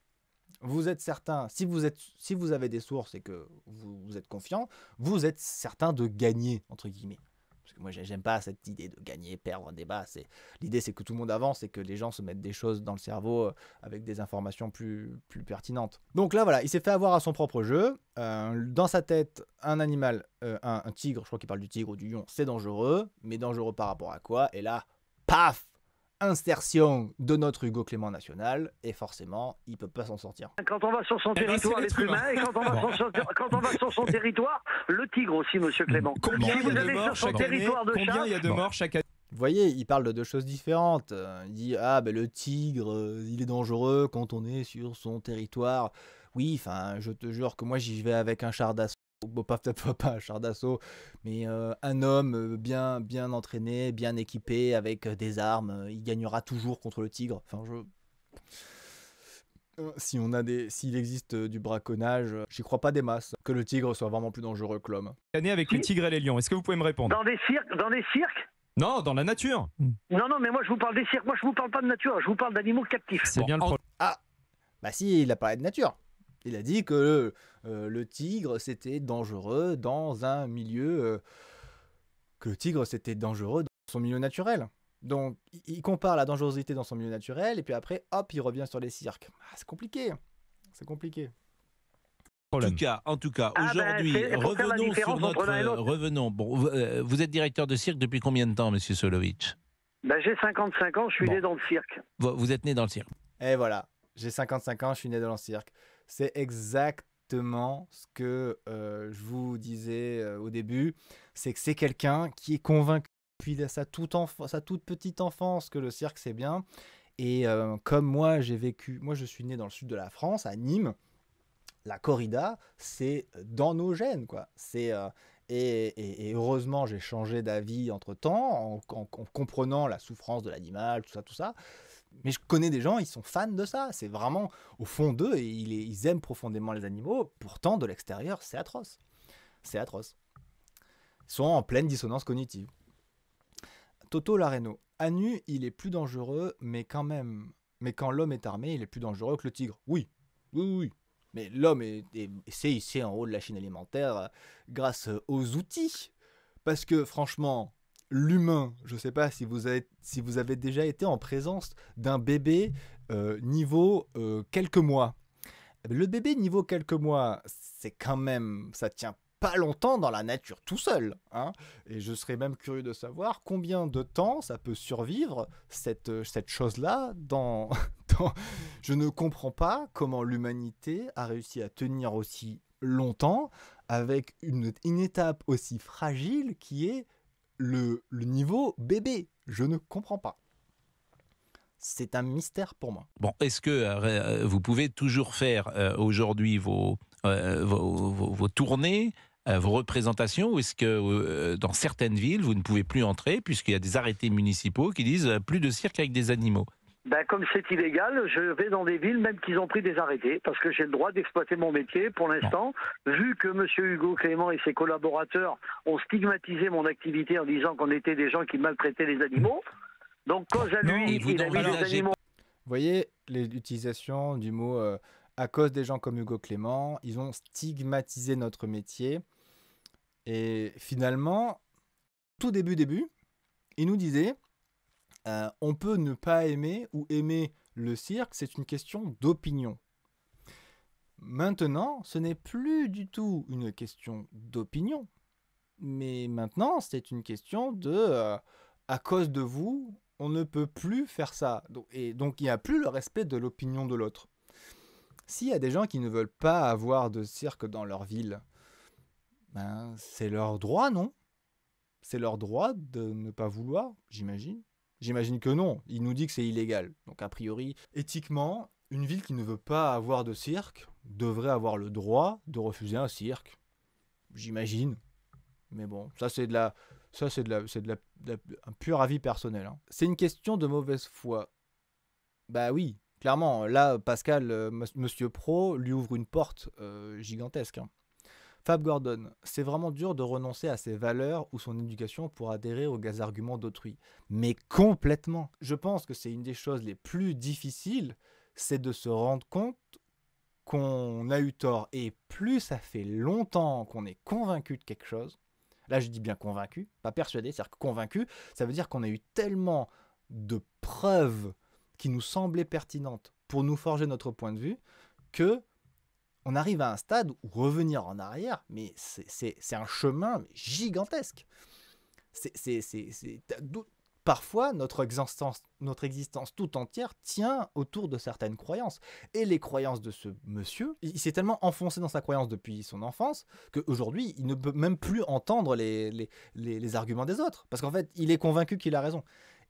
Speaker 1: si vous avez des sources et que vous êtes confiant, vous êtes certain de gagner, entre guillemets. Parce que moi, j'aime pas cette idée de gagner, perdre un débat. L'idée, c'est que tout le monde avance et que les gens se mettent des choses dans le cerveau avec des informations plus pertinentes. Donc là, voilà, il s'est fait avoir à son propre jeu. Dans sa tête, un animal, un tigre, je crois qu'il parle du tigre ou du lion, c'est dangereux. Mais dangereux par rapport à quoi? Et là, paf! Insertion de notre Hugo Clément National, et forcément, il peut pas s'en sortir.
Speaker 4: Quand on va sur son territoire, l'être humain, et quand on va sur son territoire, le tigre aussi, monsieur Clément.
Speaker 3: Combien
Speaker 4: Si
Speaker 3: il y
Speaker 4: vous
Speaker 3: a de
Speaker 4: allez
Speaker 3: morts
Speaker 4: sur son
Speaker 3: chaque année?
Speaker 4: territoire de
Speaker 3: Combien il y a
Speaker 4: chasse,
Speaker 3: de morts chaque année?
Speaker 1: Vous voyez, il parle de deux choses différentes. Il dit le tigre, il est dangereux quand on est sur son territoire. Oui, enfin, je te jure que moi j'y vais avec un char d'assaut. Bon, peut-être pas un char d'assaut, mais un homme bien entraîné, bien équipé, avec des armes, il gagnera toujours contre le tigre. Enfin, s'il existe du braconnage, j'y crois pas des masses. Que le tigre soit vraiment plus dangereux que l'homme.
Speaker 3: Année avec les tigres et les lions. Est-ce que vous pouvez me répondre?
Speaker 4: dans des cirques.
Speaker 3: Non, dans la nature.
Speaker 4: Non, mais moi je vous parle des cirques. Moi je vous parle pas de nature. Je vous parle d'animaux captifs.
Speaker 3: C'est bien le problème.
Speaker 1: Bah si, il a parlé de nature. Il a dit que le tigre, c'était dangereux dans un milieu... que le tigre, c'était dangereux dans son milieu naturel. Donc, il compare la dangerosité dans son milieu naturel, et puis après, hop, il revient sur les cirques. Ah, c'est compliqué. C'est compliqué.
Speaker 2: En tout cas,
Speaker 4: Ah ben,
Speaker 2: aujourd'hui,
Speaker 4: c'est pour faire la
Speaker 2: revenons sur
Speaker 4: différence entre
Speaker 2: notre...
Speaker 4: l'un et l'autre.
Speaker 2: revenons. Bon, vous êtes directeur de cirque depuis combien de temps, monsieur Solovitch?
Speaker 4: Ben, j'ai 55 ans, je suis
Speaker 2: Bon.
Speaker 4: né dans le cirque.
Speaker 2: Vous êtes né dans le cirque.
Speaker 1: Et voilà, j'ai 55 ans, je suis né dans le cirque. C'est exactement ce que je vous disais au début, c'est que c'est quelqu'un qui est convaincu depuis sa toute petite enfance que le cirque c'est bien. Et comme moi je suis né dans le sud de la France, à Nîmes, la corrida, c'est dans nos gènes, quoi. Et heureusement, j'ai changé d'avis entre-temps, en comprenant la souffrance de l'animal, tout ça. Mais je connais des gens, ils sont fans de ça. C'est vraiment au fond d'eux, et ils aiment profondément les animaux. Pourtant, de l'extérieur, c'est atroce. C'est atroce. Ils sont en pleine dissonance cognitive. Toto Lareno. À nu, il est plus dangereux, mais quand l'homme est armé, il est plus dangereux que le tigre. Oui. Mais l'homme c'est ici en haut de la chaîne alimentaire grâce aux outils. Parce que franchement, l'humain, je ne sais pas si vous avez déjà été en présence d'un bébé niveau quelques mois. Le bébé niveau quelques mois, c'est quand même, ça tient pas longtemps dans la nature tout seul, hein. Et je serais même curieux de savoir combien de temps ça peut survivre cette chose-là dans... Je ne comprends pas comment l'humanité a réussi à tenir aussi longtemps avec une étape aussi fragile qui est le niveau bébé. Je ne comprends pas. C'est un mystère pour moi.
Speaker 2: Bon, est-ce que vous pouvez toujours faire aujourd'hui vos tournées, vos représentations, ou est-ce que dans certaines villes, vous ne pouvez plus entrer puisqu'il y a des arrêtés municipaux qui disent plus de cirque avec des animaux?
Speaker 4: Ben, comme c'est illégal, je vais dans des villes même qu'ils ont pris des arrêtés, parce que j'ai le droit d'exploiter mon métier pour l'instant, vu que M. Hugo Clément et ses collaborateurs ont stigmatisé mon activité en disant qu'on était des gens qui maltraitaient les animaux. Donc, cause à lui, il a mis les animaux.
Speaker 1: Vous voyez l'utilisation du mot à cause des gens comme Hugo Clément, ils ont stigmatisé notre métier. Et finalement, tout début, ils nous disaient on peut ne pas aimer ou aimer le cirque, c'est une question d'opinion. Maintenant, ce n'est plus du tout une question d'opinion, mais maintenant, c'est une question de à cause de vous, on ne peut plus faire ça. Et donc, il n'y a plus le respect de l'opinion de l'autre. S'il y a des gens qui ne veulent pas avoir de cirque dans leur ville, ben, c'est leur droit, non? C'est leur droit de ne pas vouloir, j'imagine. J'imagine que non. Il nous dit que c'est illégal. Donc, a priori, éthiquement, une ville qui ne veut pas avoir de cirque devrait avoir le droit de refuser un cirque. J'imagine. Mais bon, ça c'est un pur avis personnel, hein. C'est une question de mauvaise foi. Bah oui, clairement. Là, Pascal, Monsieur Pro, lui ouvre une porte gigantesque, hein. Fab Gordon, c'est vraiment dur de renoncer à ses valeurs ou son éducation pour adhérer aux arguments d'autrui. Mais complètement. Je pense que c'est une des choses les plus difficiles, c'est de se rendre compte qu'on a eu tort. Et plus ça fait longtemps qu'on est convaincu de quelque chose, là je dis bien convaincu, pas persuadé, c'est-à-dire que convaincu, ça veut dire qu'on a eu tellement de preuves qui nous semblaient pertinentes pour nous forger notre point de vue, que on arrive à un stade où revenir en arrière, mais c'est un chemin gigantesque. Parfois, notre existence tout entière tient autour de certaines croyances. Et les croyances de ce monsieur, il s'est tellement enfoncé dans sa croyance depuis son enfance qu'aujourd'hui, il ne peut même plus entendre les arguments des autres. Parce qu'en fait, il est convaincu qu'il a raison.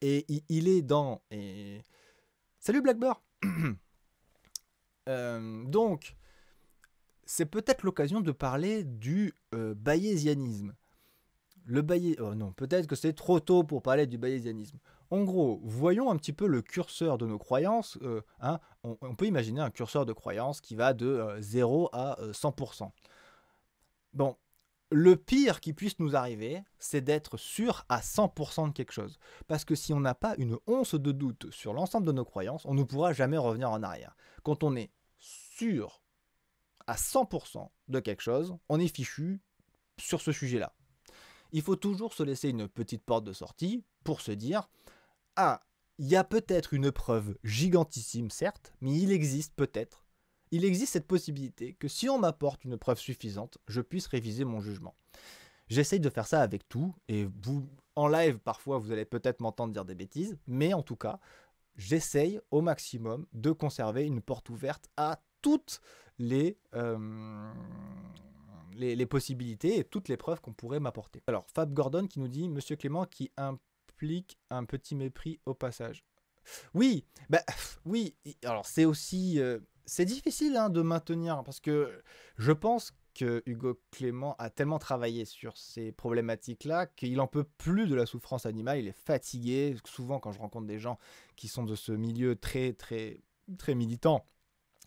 Speaker 1: Et il est dans... Salut Blackbird. Donc... c'est peut-être l'occasion de parler du bayésianisme. Non, peut-être que c'est trop tôt pour parler du bayésianisme. En gros, voyons un petit peu le curseur de nos croyances. On peut imaginer un curseur de croyances qui va de 0 à 100%. Bon, le pire qui puisse nous arriver, c'est d'être sûr à 100% de quelque chose. Parce que si on n'a pas une once de doute sur l'ensemble de nos croyances, on ne pourra jamais revenir en arrière. Quand on est sûr à 100% de quelque chose, on est fichu sur ce sujet-là. Il faut toujours se laisser une petite porte de sortie pour se dire « Ah, il y a peut-être une preuve gigantissime, certes, mais il existe cette possibilité que si on m'apporte une preuve suffisante, je puisse réviser mon jugement. » J'essaye de faire ça avec tout, et vous, en live, parfois, vous allez peut-être m'entendre dire des bêtises, mais en tout cas, j'essaye au maximum de conserver une porte ouverte à toutes les possibilités et toutes les preuves qu'on pourrait m'apporter. Alors, Fab Gordon qui nous dit « Monsieur Clément qui implique un petit mépris au passage ». Oui, oui, alors c'est aussi... c'est difficile de maintenir, parce que je pense que Hugo Clément a tellement travaillé sur ces problématiques-là qu'il en peut plus de la souffrance animale, il est fatigué. Souvent, quand je rencontre des gens qui sont de ce milieu très, très, très militant,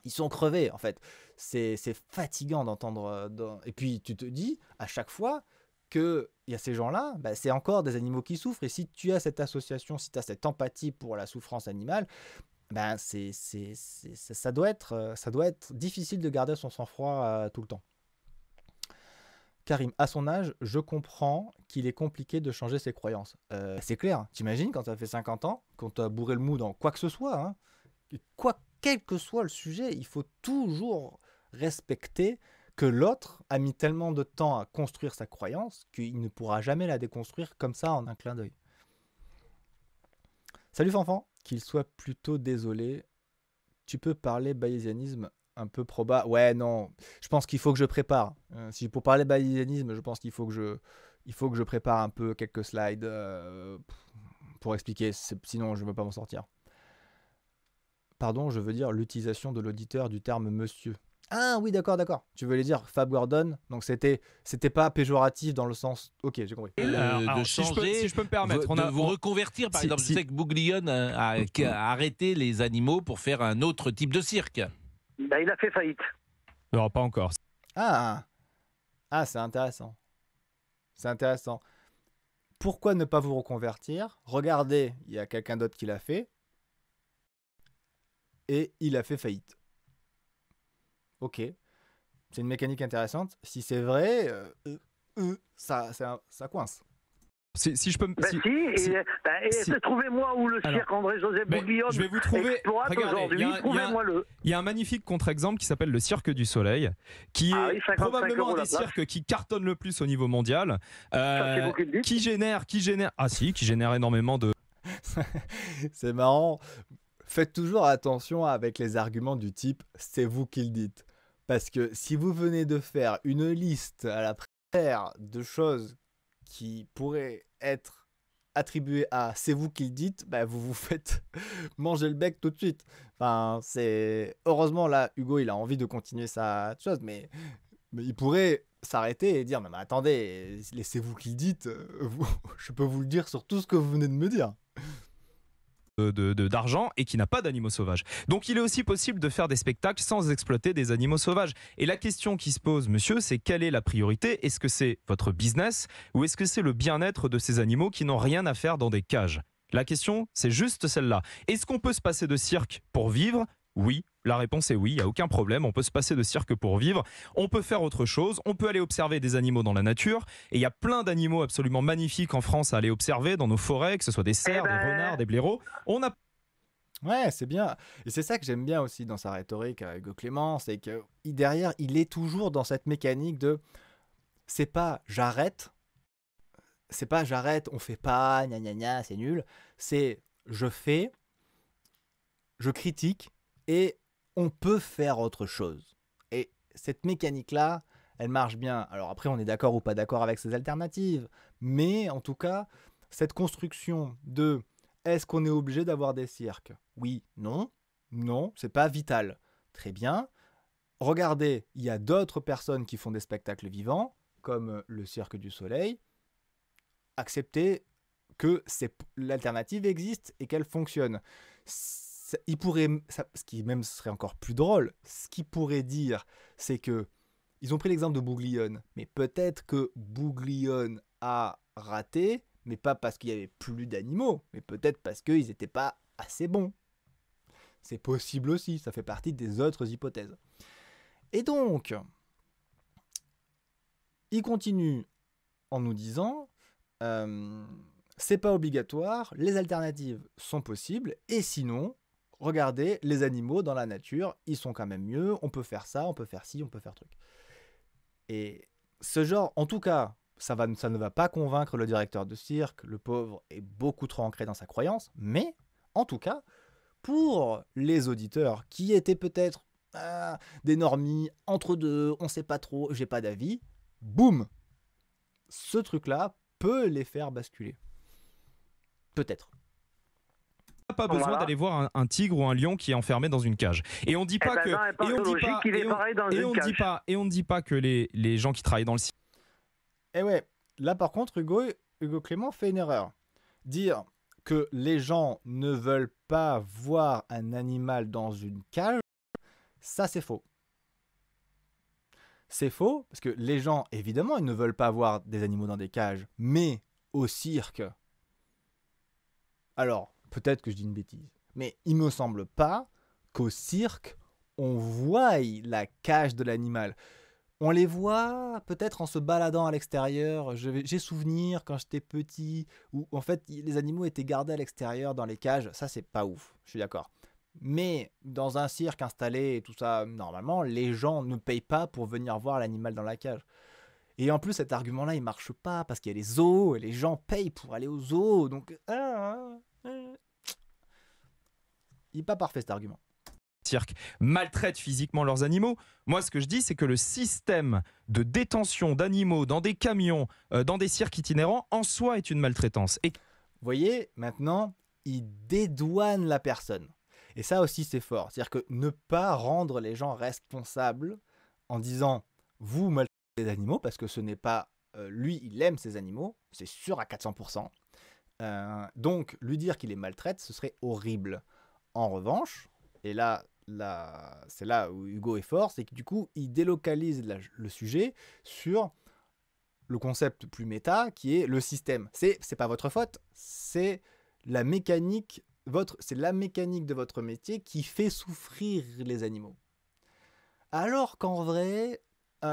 Speaker 1: ils sont crevés, en fait. C'est fatigant d'entendre... Et puis, tu te dis, à chaque fois, qu'il y a ces gens-là, c'est encore des animaux qui souffrent. Et si tu as cette association, si tu as cette empathie pour la souffrance animale, ça doit être difficile de garder son sang-froid tout le temps. Karim, à son âge, je comprends qu'il est compliqué de changer ses croyances. C'est clair, t'imagines quand tu as fait 50 ans, quand tu as bourré le mou dans quoi que ce soit, quel que soit le sujet, il faut toujours respecter que l'autre a mis tellement de temps à construire sa croyance qu'il ne pourra jamais la déconstruire comme ça en un clin d'œil. Salut Fanfan, qu'il soit plutôt désolé. Tu peux parler bayésianisme un peu proba. Ouais, non, je pense qu'il faut que je prépare. Si pour parler bayésianisme, je pense qu'il faut que je prépare un peu quelques slides pour expliquer, sinon je ne veux pas m'en sortir. Pardon, je veux dire l'utilisation de l'auditeur du terme monsieur. Ah oui, d'accord. Tu voulais dire Fab Gordon, donc c'était pas péjoratif dans le sens... Ok, j'ai compris.
Speaker 2: De
Speaker 3: si
Speaker 2: changer,
Speaker 3: je peux me permettre,
Speaker 2: de vous reconvertir, par exemple. Je sais que Bouglione a arrêté les animaux pour faire un autre type de cirque.
Speaker 4: Il a fait faillite.
Speaker 3: Non, pas encore.
Speaker 1: Ah, c'est intéressant. C'est intéressant. Pourquoi ne pas vous reconvertir? Regardez, il y a quelqu'un d'autre qui l'a fait. Et il a fait faillite. Ok. C'est une mécanique intéressante. Si c'est vrai, ça coince.
Speaker 3: Si je peux me...
Speaker 4: Trouvez-moi où le cirque André-Joseph Bouglione
Speaker 3: je vais vous trouver.
Speaker 4: exploite aujourd'hui. Trouvez-moi-le.
Speaker 3: Il y a un magnifique contre-exemple qui s'appelle le Cirque du Soleil, qui est probablement un des cirques qui cartonne le plus au niveau mondial, qui génère énormément de...
Speaker 1: C'est marrant. Faites toujours attention avec les arguments du type « c'est vous qui le dites ». Parce que si vous venez de faire une liste à la préfère de choses qui pourraient être attribuées à « c'est vous qui le dites », vous vous faites manger le bec tout de suite. Enfin, heureusement, là, Hugo, il a envie de continuer sa chose, mais il pourrait s'arrêter et dire « mais attendez, c'est vous qui le dites, je peux vous le dire sur tout ce que vous venez de me dire ».
Speaker 3: D'argent et qui n'a pas d'animaux sauvages. Donc il est aussi possible de faire des spectacles sans exploiter des animaux sauvages. Et la question qui se pose, monsieur, c'est quelle est la priorité? Est-ce que c'est votre business ou est-ce que c'est le bien-être de ces animaux qui n'ont rien à faire dans des cages? La question, c'est juste celle-là. Est-ce qu'on peut se passer de cirque pour vivre? Oui, la réponse est oui, il n'y a aucun problème, on peut se passer de cirque pour vivre, on peut faire autre chose, on peut aller observer des animaux dans la nature, et il y a plein d'animaux absolument magnifiques en France à aller observer dans nos forêts, que ce soit des cerfs, des renards, des blaireaux.
Speaker 1: Ouais, c'est bien. Et c'est ça que j'aime bien aussi dans sa rhétorique à Hugo Clément, c'est que derrière, il est toujours dans cette mécanique de c'est pas j'arrête, on fait pas, gna gna gna, c'est nul, c'est je fais, je critique, et on peut faire autre chose. Et cette mécanique-là, elle marche bien. Alors après, on est d'accord ou pas d'accord avec ces alternatives, mais en tout cas, cette construction de est-ce qu'on est obligé d'avoir des cirques? Oui, non, c'est pas vital. Très bien. Regardez, il y a d'autres personnes qui font des spectacles vivants, comme le Cirque du Soleil. Acceptez que l'alternative existe et qu'elle fonctionne. Ce qui même serait encore plus drôle, ce qu'ils pourraient dire, c'est que ils ont pris l'exemple de Bouglione, mais peut-être que Bouglione a raté, mais pas parce qu'il y avait plus d'animaux, mais peut-être parce qu'ils n'étaient pas assez bons. C'est possible aussi, ça fait partie des autres hypothèses. Et donc, il continue en nous disant c'est pas obligatoire, les alternatives sont possibles, et sinon, regardez, les animaux dans la nature, ils sont quand même mieux, on peut faire ça, on peut faire ci, on peut faire truc. Et ce genre, en tout cas, ça ne va pas convaincre le directeur de cirque, le pauvre est beaucoup trop ancré dans sa croyance, mais en tout cas, pour les auditeurs qui étaient peut-être des normies, entre deux, on sait pas trop, j'ai pas d'avis, boum, ce truc-là peut les faire basculer. Peut-être.
Speaker 3: On n'a pas besoin d'aller voir un tigre ou un lion qui est enfermé dans une cage. Et on dit pas que on ne dit pas que les gens qui travaillent dans le cirque.
Speaker 1: Et ouais, là par contre Hugo Clément fait une erreur. Dire que les gens ne veulent pas voir un animal dans une cage, ça c'est faux. C'est faux parce que les gens, évidemment, ils ne veulent pas voir des animaux dans des cages, mais au cirque. Alors, peut-être que je dis une bêtise, mais il me semble pas qu'au cirque, on voie la cage de l'animal. On les voit peut-être en se baladant à l'extérieur. J'ai souvenir quand j'étais petit, où en fait les animaux étaient gardés à l'extérieur dans les cages. Ça, c'est pas ouf, je suis d'accord. Mais dans un cirque installé et tout ça, normalement, les gens ne payent pas pour venir voir l'animal dans la cage. Et en plus, cet argument-là, il marche pas parce qu'il y a les zoos et les gens payent pour aller aux zoos. Donc, il n'est pas parfait cet argument.
Speaker 3: Cirque maltraitent physiquement leurs animaux. Moi, ce que je dis, c'est que le système de détention d'animaux dans des camions, dans des cirques itinérants, en soi est une maltraitance. Et...
Speaker 1: Vous voyez, maintenant, il dédouane la personne. Et ça aussi, c'est fort. C'est-à-dire que ne pas rendre les gens responsables en disant « vous maltraitez les animaux » parce que ce n'est pas... lui, il aime ses animaux, c'est sûr à 400%. Donc, lui dire qu'il les maltraite, ce serait horrible. En revanche, et là c'est là où Hugo est fort, c'est que du coup, il délocalise le sujet sur le concept plus méta, qui est le système. C'est pas votre faute, c'est la mécanique, c'est la mécanique de votre métier qui fait souffrir les animaux. Alors qu'en vrai,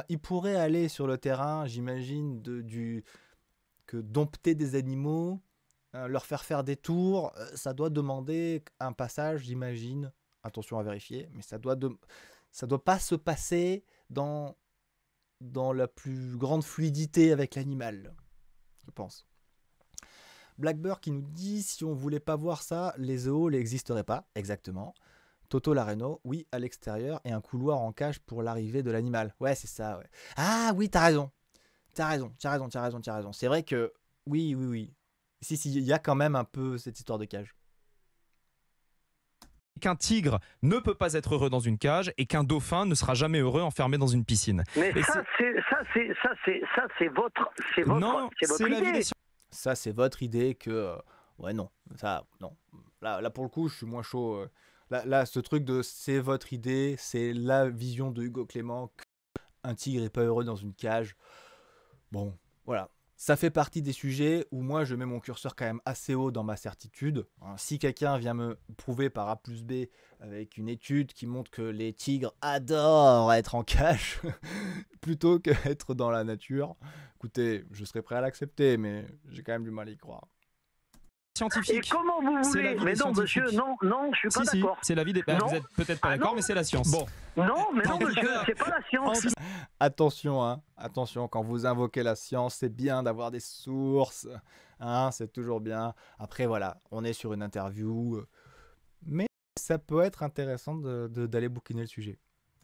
Speaker 1: il pourrait aller sur le terrain, j'imagine, que dompter des animaux, leur faire des tours, ça doit demander un passage, j'imagine. Attention à vérifier, mais ça doit pas se passer dans la plus grande fluidité avec l'animal, je pense. Blackbird qui nous dit si on voulait pas voir ça, les zoos n'existeraient pas, exactement. Toto Lareno, oui, à l'extérieur et un couloir en cage pour l'arrivée de l'animal. Ouais, c'est ça, ouais. Ah oui, t'as raison. C'est vrai que oui. Si, il y a quand même un peu cette histoire de cage.
Speaker 3: Qu'un tigre ne peut pas être heureux dans une cage et qu'un dauphin ne sera jamais heureux enfermé dans une piscine.
Speaker 4: Mais ça c'est votre idée.
Speaker 1: Ça c'est votre idée que ouais non, ça non. Là pour le coup, je suis moins chaud. Là ce truc de c'est votre idée, c'est la vision de Hugo Clément qu'un tigre est pas heureux dans une cage. Bon, voilà. Ça fait partie des sujets où moi je mets mon curseur quand même assez haut dans ma certitude. Si quelqu'un vient me prouver par A plus B avec une étude qui montre que les tigres adorent être en cage plutôt qu'être dans la nature, écoutez, je serais prêt à l'accepter, mais j'ai quand même du mal à y croire.
Speaker 3: Scientifique.
Speaker 4: Et comment vous voulez? Mais non, monsieur, non, je suis pas d'accord.
Speaker 3: C'est l'avis des... vous êtes peut-être pas d'accord, mais c'est la science. Bon.
Speaker 4: Non, mais non, monsieur, c'est pas la science.
Speaker 1: Attention, quand vous invoquez la science, c'est bien d'avoir des sources, c'est toujours bien. Après, voilà, on est sur une interview, mais ça peut être intéressant d'aller bouquiner le sujet.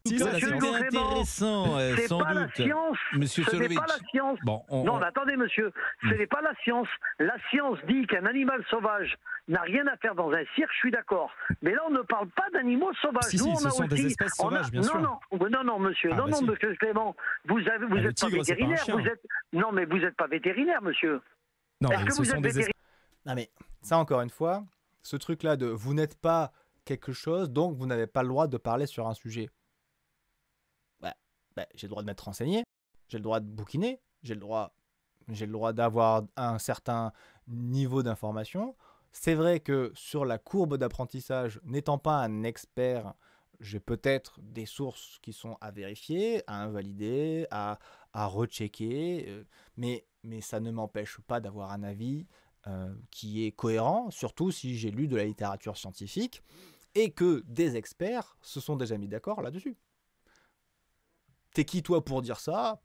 Speaker 3: Si, c'est
Speaker 2: intéressant,
Speaker 4: c'est
Speaker 2: sans
Speaker 4: pas
Speaker 2: doute.
Speaker 4: la science.
Speaker 2: Monsieur
Speaker 4: Ce n'est
Speaker 2: Solovitch.
Speaker 4: pas la science.
Speaker 2: Bon,
Speaker 4: non, mais attendez, monsieur. Ce n'est pas la science. La science dit qu'un animal sauvage n'a rien à faire dans un cirque, je suis d'accord. Mais là, on ne parle pas d'animaux sauvages.
Speaker 3: Si, ce sont des espèces sauvages, bien sûr.
Speaker 4: Non, monsieur. Monsieur Clément. Vous n'êtes pas vétérinaire. Non, mais vous n'êtes pas vétérinaire, monsieur.
Speaker 3: Non,
Speaker 4: Est-ce que vous êtes vétérinaire?
Speaker 1: Non, mais ça, encore une fois, ce truc-là de vous n'êtes pas quelque chose, donc vous n'avez pas le droit de parler sur un sujet. J'ai le droit de m'être renseigné, j'ai le droit de bouquiner, j'ai le droit d'avoir un certain niveau d'information. C'est vrai que sur la courbe d'apprentissage, n'étant pas un expert, j'ai peut-être des sources qui sont à vérifier, à invalider, à rechecker, mais ça ne m'empêche pas d'avoir un avis qui est cohérent, surtout si j'ai lu de la littérature scientifique et que des experts se sont déjà mis d'accord là-dessus. T'es qui toi pour dire ça ?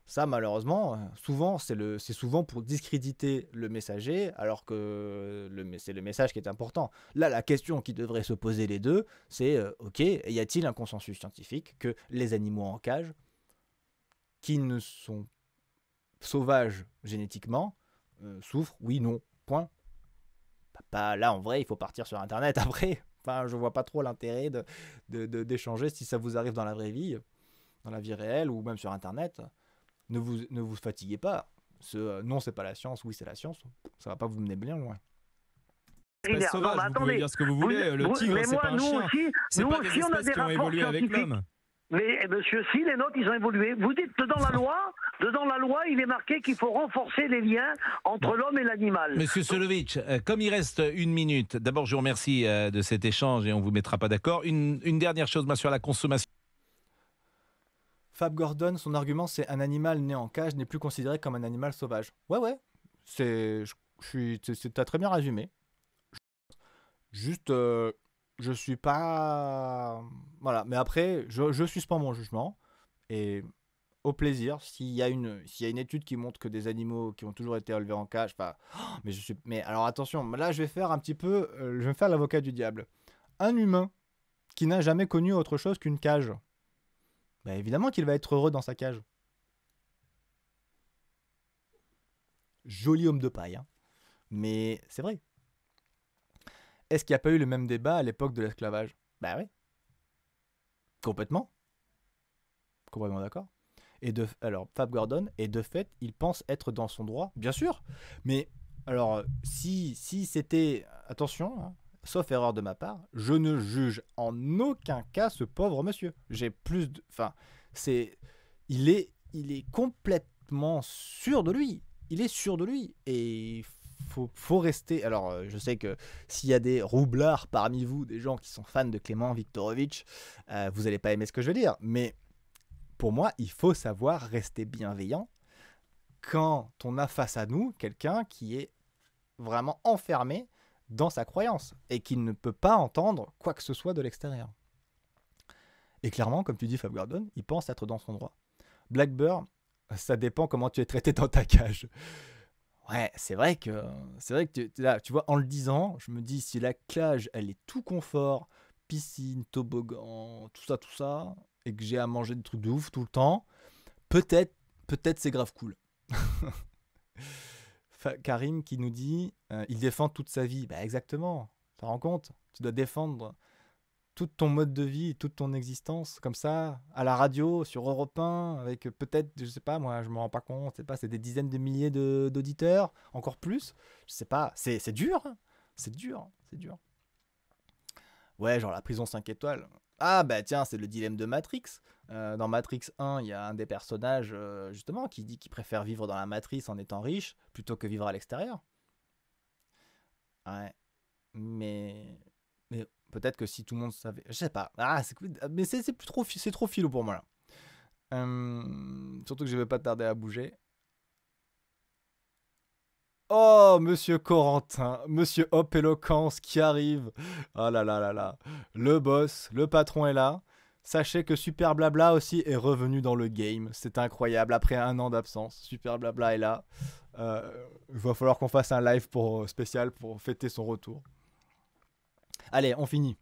Speaker 1: Ça, malheureusement, souvent, c'est souvent pour discréditer le messager, alors que c'est le message qui est important. Là, la question qui devrait se poser les deux, c'est ok, y a-t-il un consensus scientifique que les animaux en cage, qui ne sont sauvages génétiquement, souffrent, oui, non, point. Là, en vrai, il faut partir sur Internet après. Enfin, je vois pas trop l'intérêt d'échanger si ça vous arrive dans la vraie vie, dans la vie réelle ou même sur Internet. Ne vous fatiguez pas. Non, c'est pas la science, oui, c'est la science. Ça va pas vous mener bien loin.
Speaker 3: Espèce sauvage, vous pouvez dire ce que vous voulez. Le tigre, c'est pas un chien. C'est pas des espèces qui ont évolué avec l'homme.
Speaker 4: Mais monsieur, si les nôtres, ils ont évolué. Vous dites que dans la loi, il est marqué qu'il faut renforcer les liens entre l'homme et l'animal.
Speaker 2: Monsieur Solovitch, comme il reste 1 minute, d'abord je vous remercie de cet échange et on ne vous mettra pas d'accord. Une dernière chose, moi, sur la consommation.
Speaker 1: Fab Gordon, son argument, c'est un animal né en cage n'est plus considéré comme un animal sauvage. Ouais, t'as très bien résumé. Juste, je suis pas... Voilà, mais après, je suspends mon jugement. Et au plaisir, s'il y a une étude qui montre que des animaux qui ont toujours été élevés en cage... Mais alors attention, là je vais faire un petit peu... je vais me faire l'avocat du diable. Un humain qui n'a jamais connu autre chose qu'une cage... évidemment qu'il va être heureux dans sa cage. Joli homme de paille, hein. Mais c'est vrai. Est-ce qu'il n'y a pas eu le même débat à l'époque de l'esclavage ? Oui. Complètement d'accord. Alors, Fab Gordon, et de fait, il pense être dans son droit, bien sûr. Mais, alors, si c'était... Attention, hein, sauf erreur de ma part, je ne juge en aucun cas ce pauvre monsieur. J'ai plus de... Enfin, il est complètement sûr de lui. Il est sûr de lui. Et faut rester... Alors, je sais que s'il y a des roublards parmi vous, des gens qui sont fans de Clément Viktorovitch, vous n'allez pas aimer ce que je veux dire. Mais pour moi, il faut savoir rester bienveillant quand on a face à nous quelqu'un qui est vraiment enfermé dans sa croyance et qui ne peut pas entendre quoi que ce soit de l'extérieur. Et clairement, comme tu dis, Fab Gordon, il pense être dans son droit. Blackbird, ça dépend comment tu es traité dans ta cage. Ouais, c'est vrai que là, tu vois, en le disant, je me dis, si la cage, elle est tout confort, piscine, toboggan, tout ça, et que j'ai à manger des trucs de ouf tout le temps, peut-être c'est grave cool. Karim qui nous dit il défend toute sa vie. Exactement, tu te rends compte ? Tu dois défendre tout ton mode de vie, toute ton existence, comme ça, à la radio, sur Europe 1, avec peut-être, je sais pas, moi, je me rends pas compte, c'est des dizaines de milliers d'auditeurs, encore plus, je sais pas, c'est dur, hein. C'est dur. Ouais, genre la prison 5 étoiles. Ah tiens, c'est le dilemme de Matrix. Dans Matrix 1, il y a un des personnages, justement, qui dit qu'il préfère vivre dans la matrice en étant riche, plutôt que vivre à l'extérieur. Ouais, mais peut-être que si tout le monde savait... Je sais pas. Mais c'est trop philo pour moi, là. Surtout que je vais pas tarder à bouger. Oh, monsieur Corentin, monsieur Hop Éloquence qui arrive. Oh là là là là. Le boss, le patron est là. Sachez que Super Blabla aussi est revenu dans le game. C'est incroyable, après 1 an d'absence. Super Blabla est là. Il va falloir qu'on fasse un live spécial pour fêter son retour. Allez, on finit.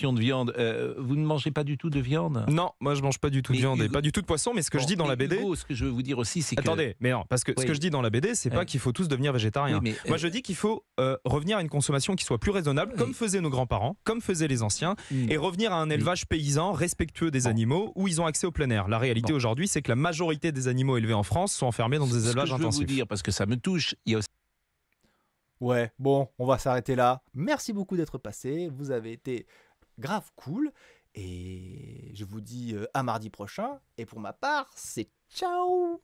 Speaker 2: De viande, vous ne mangez pas du tout de viande ?
Speaker 3: Non, moi je mange pas du tout de viande et pas du tout de poisson, mais ce que je dis dans la BD...
Speaker 2: Hugo, ce que je veux vous dire aussi, c'est que...
Speaker 3: Attendez, mais non, parce que ce que je dis dans la BD, c'est pas qu'il faut tous devenir végétariens.
Speaker 2: Oui,
Speaker 3: moi je dis qu'il faut revenir à une consommation qui soit plus raisonnable, comme faisaient nos grands-parents, comme faisaient les anciens, et revenir à un élevage paysan, respectueux des animaux, où ils ont accès au plein air. La réalité aujourd'hui, c'est que la majorité des animaux élevés en France sont enfermés dans des élevages intensifs.
Speaker 2: Je veux vous dire, parce que ça me touche, il y a aussi...
Speaker 1: Ouais, bon, on va s'arrêter là. Merci beaucoup d'être passé, vous avez été... grave cool, et je vous dis à mardi prochain, et pour ma part, c'est ciao.